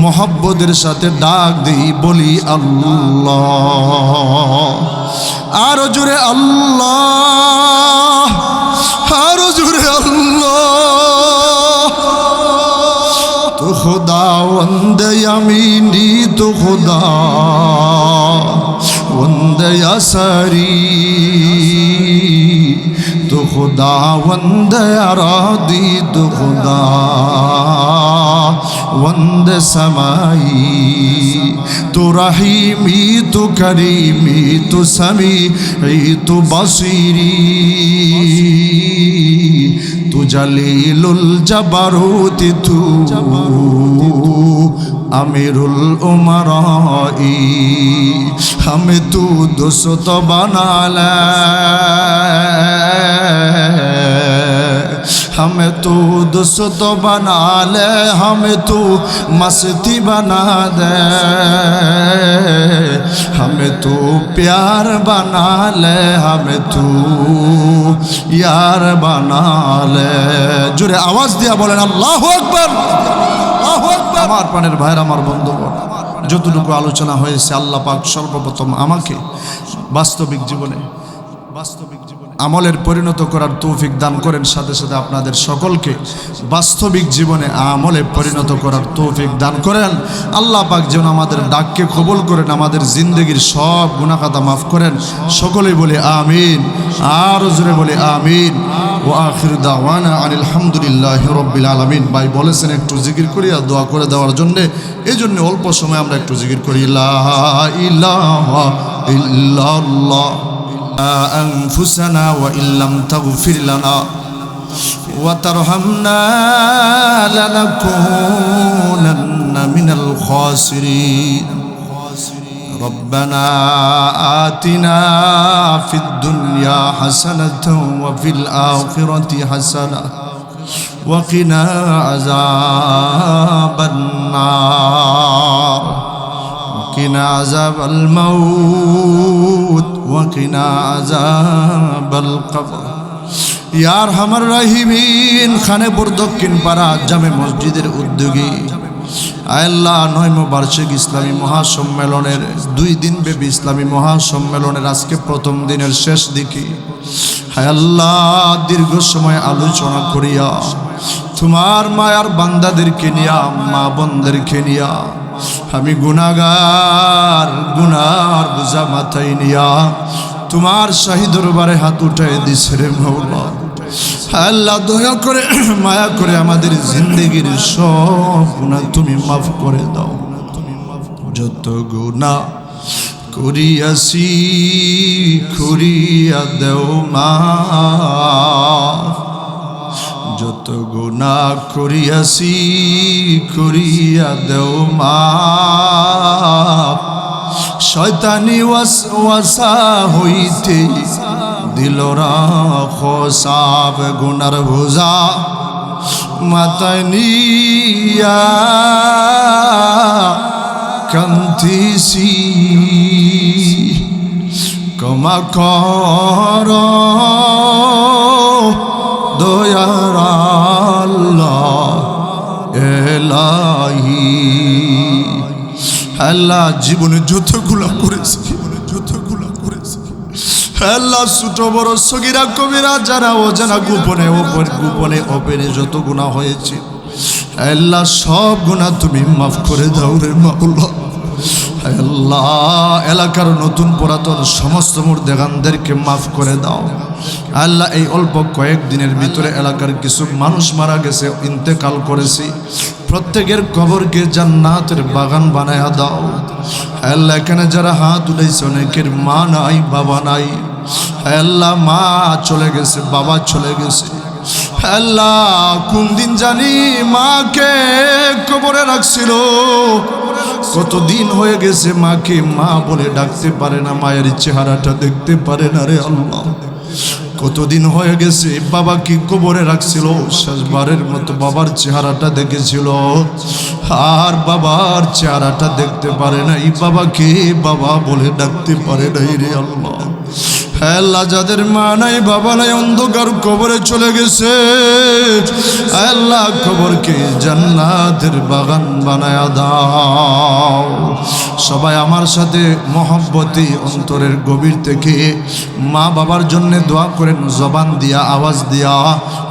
মহব্বতের সাথে ডাক দিই, বলি আল্লাহ। আরো জোরে আল্লাহ, আরো জোরে আল্লাহ। तो खुदावंद यमीनी तो खुदावंद यसरी तो खुदावंद अरादी तो खुदावंद समाई तो रहीमी तो करीमी तो समीई तो बसीरी तू जलीलुल जबरूती तू अमीरुल उमराई हमें तू दोस्त बना ले, हमें तू दोस्त बना ले, हमें तू मस्ती बना दे, हमें तू प्यार बना ले, हमें तू यार बना ले। जुरे आवाज दिया बोलें अल्लाहु अकबर, अल्लाहु अकबर। আমার প্রাণের ভাইরা, আমার বন্ধুগণ, যতটুকু আলোচনা হয়েছে আল্লাহ পাক সর্বপ্রথম আমাকে বাস্তবিক জীবনে আমলের পরিণত করার তৌফিক দান করেন, সাথে সাথে আপনাদের সকলকে বাস্তবিক জীবনে আমলে পরিণত করার তৌফিক দান করেন। আল্লাহ পাক যেন আমাদের ডাককে কবুল করেন, আমাদের জিন্দগির সব গুনাহ খাতা মাফ করেন। সকলেই বলি আমিন, আর জোরে বলি আমিন। ও আখির দাওয়ানা আনিল হামদুলিল্লাহি রাব্বিল আলামিন। ভাই বলেছেন একটু জিকির করিয়া দোয়া করে দেওয়ার জন্য, এই জন্য অল্প সময় আমরা একটু জিকির করি। লা ইলাহা ইল্লাল্লাহ أنفسنا وإن لم تغفر لنا وترحمنا لنكونن من الخاسرين ربنا آتنا في الدنيا حسنة وفي الآخرة حسنة وقنا عذاب النار وقنا عذاب الموت وقنا عذاب القبر يا ارحم الراحمين। খানেপুর দক্ষিণ পাড়া জামে মসজিদের উদ্যোগী আল্লাহ ৯ম বার্ষিক ইসলামী মহাসম্মেলনের ২ দিন ব্যাপী ইসলামী মহাসম্মেলনের আজকে প্রথম দিনের শেষ দিকে হায় আল্লাহ দীর্ঘ সময় আলোচনা করিয়া তোমার মায়ার বান্দাদেরকে নিয়া, মা বোনদেরকে নিয়া আমি গুনাহগার, গুনার বোঝা মাথায় নিয়া তোমার শাহী দরবারে হাত উঠায় দিছে রে মাওলা। আল্লাহ দয়া করে মায়া করে আমাদের জিন্দেগির সব গুনাহ তুমি মাফ করে দাও। যত গুনাহ করিয়াছি করিয়া দেও মাফ, যত গুনাহ করিয়াছি করিয়া দেও মাফ। শয়তানি ওয়াসওয়াসা হইতে দিল রাখো সাব, গুনার বোঝা মাথায় নিয়া কান্তিছি, ক্ষমা কর দয়ার আল্লাহ এলাহি। আল্লাহ জীবনে যতগুলা করেছি আল্লাহ ছোট বড় সগীরা কবিরা যারা অজানা গোপনে গোপনে ওপেনে যত গুনাহ হয়েছে আল্লাহ সব গুনাহ তুমি মাফ করে দাও রে মাওলা। আল্লাহ এলাকার নতুন পুরাতন সমস্ত মুর্দেগানদেরকে মাফ করে দাও। আল্লাহ এই অল্প কয়েকদিনের ভিতরে এলাকার কিছু মানুষ মারা গেছে, ইন্তেকাল করেছে, প্রত্যেকের কবরকে জান্নাতের বাগান বানায়া দাও। আল্লাহ এখানে যারা হাত উঠাইছে অনেকের মা নাই বাবা নাই, আল্লাহ মা চলে গেছে বাবা চলে গেছে। আল্লাহ কোন দিন জানি মাকে কবরে রাখছিল, কতদিন হয়ে গেছে মাকে মা বলে ডাকতে পারে না, মায়ের চেহারাটা দেখতে পারে না রে আল্লাহ। কতদিন হয়ে গেছে বাবাকে কবরে রাখছিল, শেষবারের মতো বাবার চেহারাটা দেখেছিল, আর বাবার চেহারাটা দেখতে পারে না, এই বাবাকে বাবা বলে ডাকতে পারে নাই রে আল্লাহ। আল্লাহ যাদের মা নাই বাবা নাই অন্ধকার কবরে চলে গেছে, আল্লাহ কবরকে জান্নাতের বাগান বানায়া দাও। সবাই আমার সাথে মহব্বতে অন্তরের গভীর থেকে মা বাবার জন্য দোয়া করেন, জবান দিয়া আওয়াজ দিয়া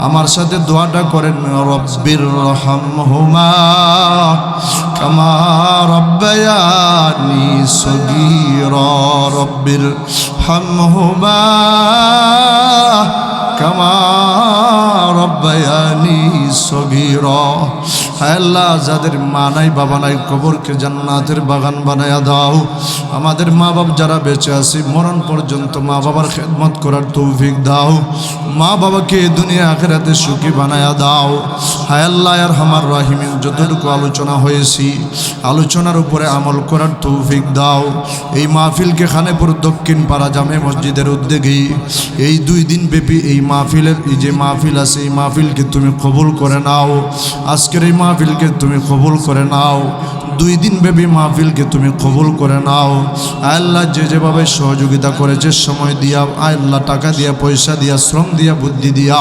আমার সাথে দোয়াটা করেন। রব্বির রহমহুমা কামা রব্বায়ানি সগীরা, রব্বির রহমহুমা কামা রব্বায়ানি সগীরা। আল্লাহ যাদের মা নাই বাবা নাই কবরকে জান্নাতের বাগান বানায়া দাও। আমাদের মা বাবা যারা বেঁচে আছে মরণ পর্যন্ত মা বাবার খেদমত করার তৌফিক দাও। মা বাবাকে দুনিয়া আখিরাতে সুখী বানায়া দাও। হায় আল্লাহ আর আমার রাহিমিন যতটুকু আলোচনা হয়েছি আলোচনার উপরে আমল করার তৌফিক দাও। এই মাহফিলকে খানেপুর দক্ষিণ পাড়া জামে মসজিদের উদ্যোগে এই 2 দিন ব্যাপী এই মাহফিলের এই যে মাহফিল আছে এই মাহফিলকে তুমি কবুল করে নাও। আজকের এই মাহফিলকে তুমি কবুল করে নাও। 2 দিন ব্যাপী মাহফিলকে তুমি কবুল করে নাও। আল্লাহ যে যেভাবে সহযোগিতা করেছে সময় দিয়া, আল্লাহ টাকা দিয়া, পয়সা দিয়া, শ্রম দিয়া, বুদ্ধি দিয়া,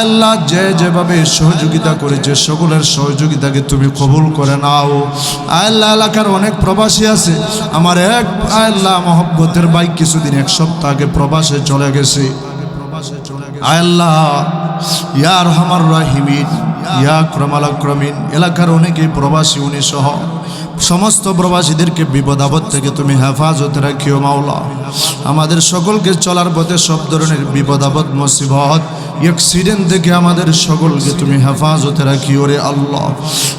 আল্লাহ যে যেভাবে সহযোগিতা করেছে সকলের সহযোগিতাকে তুমি কবুল করে নাও। আল্লাহ এলাকার অনেক প্রবাসী আছে, আমার এক আল্লাহ মহব্বতের ভাই কিছুদিন 1 সপ্তাহ আগে প্রবাসে চলে গেছে। আল্লাহ ইয়া আরহামার রাহিমিন ইয়া আকরামাল আকরামিন, এলাকার অনেকেই প্রবাসী উনি সহ সমস্ত প্রবাসীদেরকে বিপদ আপদ থেকে তুমি হেফাজতে রাখিও মাওলা। আমাদের সকলকে চলার পথে সব ধরনের বিপদ আপদ মুসিবত অ্যাক্সিডেন্ট থেকে আমাদের সকলকে তুমি হেফাজতে রাখিও রে আল্লাহ।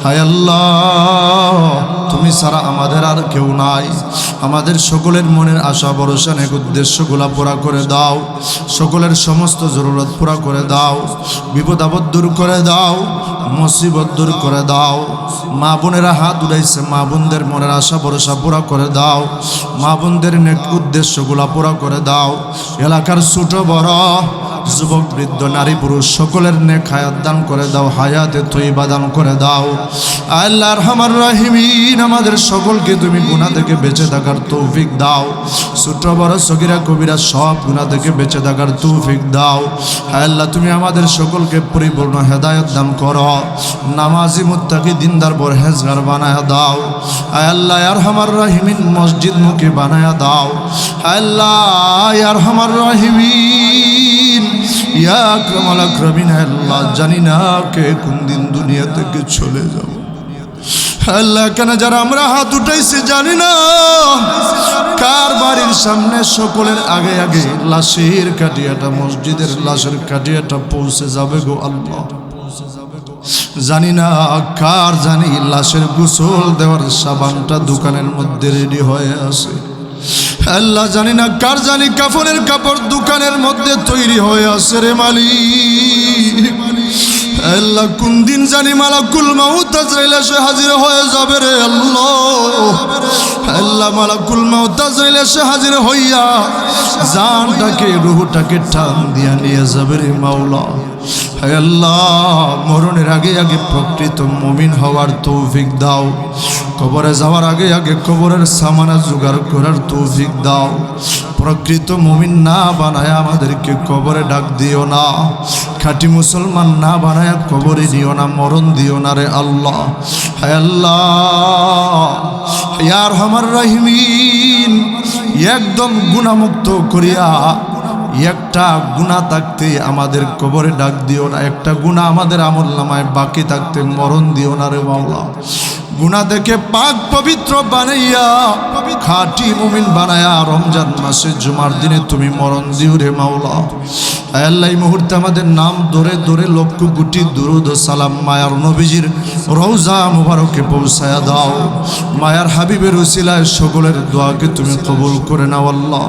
হায় আল্লাহ তুমি ছাড়া আমাদের আর কেউ নাই। আমাদের সকলের মনের আশা ভরসা নেক উদ্দেশ্যগুলা পুরা করে দাও। সকলের সমস্ত জরুরত পুরা করে দাও। বিপদ আপদ দূর করে দাও, মুসিবত দূর করে দাও। মা বোনেরা হাত উঠাইছে, মা বোনদের মনের আশা ভরসা পুরা করে দাও। মা বোনদের নেক উদ্দেশ্যগুলা পুরা করে দাও। এলাকার ছোট বড় যুবক বৃদ্ধ নারী পুরুষ সকলের নেক হায়াত দান করে দাও, হায়াতে তৈবা দান করে দাও। আল্লাহ আরহামার রাহিমিন আমাদের সকলকে তুমি গুনাহ থেকে বেঁচে থাকার তৌফিক দাও। ছোট বড় সগীরা কবিরা সব গুনাহ থেকে বেঁচে থাকার তৌফিক দাও। আল্লাহ তুমি আমাদের সকলকে পরিপূর্ণ হেদায়েত দান করো। নামাজি মুত্তাকি দিনদার পরহেজগার বানায়া দাও। আল্লাহ আরহামার রাহিমিন মসজিদ মুখী বানায়া দাও। আল্লাহ আরহামার রাহিমিন ইয়া আকরামাল আকরামিন। আল্লাহ জানি না কে কোন দিন দুনিয়া থেকে চলে যাব। আল্লাহ কেন যারা আমরা হাত উঠাইছি জানি না কার বাড়ির সামনে সকলের আগে আগে লাশের কাটিয়াটা, মসজিদের লাশের কাটিয়াটা পৌঁছে যাবে গো আল্লাহ। জানি না কার জানি লাশের গোসল দেওয়ার সাবানটা দোকানের মধ্যে রেডি হয়ে আছে। আল্লাহ জানি না কার জানি কাফনের কাপড় দোকানের মধ্যে তৈরি হয়ে আছে রে মালিক। আল্লাহ কোন দিন জানি মালাকুল মাউত আজরাইল এসে হাজির হয়ে যাবে রে আল্লাহ। আল্লাহ মালাকুল মাউত আজরাইল এসে হাজির হইয়া জানটাকে রূহটাকে টান দিয়া নিয়ে যাবে রে মাওলা। হে আল্লাহ মরণের আগে আগে প্রকৃত মুমিন হওয়ার তৌফিক দাও, কবরে যাওয়ার আগে আগে কবরের সামানা জোগাড় করার তৌফিক দাও। প্রকৃত মুমিন না বানায় আমাদেরকে কবরে ডাক দিও না, খাঁটি মুসলমান না বানায় কবরে দিও না, মরণ দিও না রে আল্লাহ। হে আল্লাহ ইয়া আরহামার রাহিমিন, একদম গুনাহমুক্ত করিয়া একটা গুনাহ থাকতে আমাদের কবরে ডাক দিও না, একটা গুনাহ আমাদের আমলনামায় বাকি থাকতে মরণ দিও না রে মাওলা। গুনাহ দেখে পাক পবিত্র বানাইয়া খাঁটি মুমিন বানায়া রমজান মাসে জুমার দিনে তুমি মরণ দিও রে মাওলা। আল্লাহ এই মুহূর্তে আমাদের নাম ধরে ধরে লক্ষ কোটি দুরূদ ও সালাম মায়ার নবীজির রওজা মুবারকে পৌঁছায়া দাও। মায়ার হাবিবের উসিলায় সকলের দোয়াকে তুমি কবুল করে নাও আল্লাহ।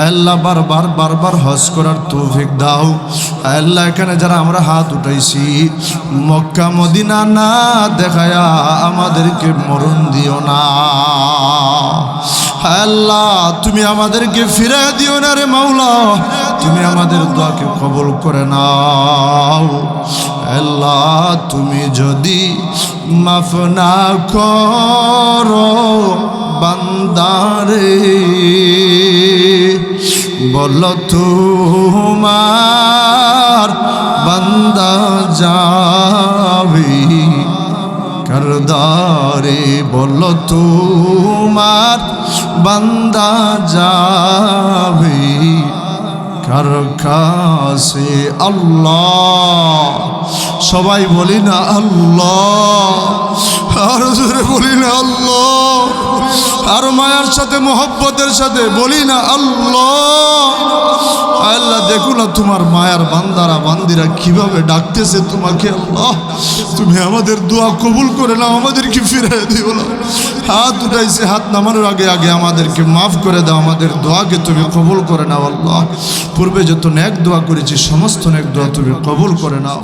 আল্লাহ বারবার বারবার হজ করার তৌফিক দাও। আল্লাহ এখানে যারা আমরা হাত উঠাইছি মক্কা মদিনা না দেখায়া আমাদেরকে মরণ দিও না। আল্লাহ তুমি আমাদেরকে ফিরে দিও না রে মাওলা, তুমি আমাদের দোয়াকে কবুল করে নাও। আল্লাহ তুমি যদি মাফ না করো বান্দারে, বলো তোমার বান্দা যাবে কারদারে, বলো তোমার বান্দা যাবে কার কাছে। আল্লাহ সবাই বলি না আল্লাহ, আর জোরে বলি না আল্লাহ, আর মায়ার সাথে মোহব্বতের সাথে বলি না আল্লাহ। আল্লাহ দেখো না তোমার মায়ার বান্দারা বান্দিরা কিভাবে ডাকতেছে তোমাকে। আল্লাহ তুমি আমাদের দোয়া কবুল করে নাও, আমাদেরকে ফিরে দিও না। হাত উঠাইছে, হাত নামানোর আগে আগে আমাদেরকে মাফ করে দাও, আমাদের দোয়াকে তুমি কবুল করে নাও আল্লাহ। পূর্বে যত নেক দোয়া করেছি সমস্ত নেক দোয়া তুমি কবুল করে নাও।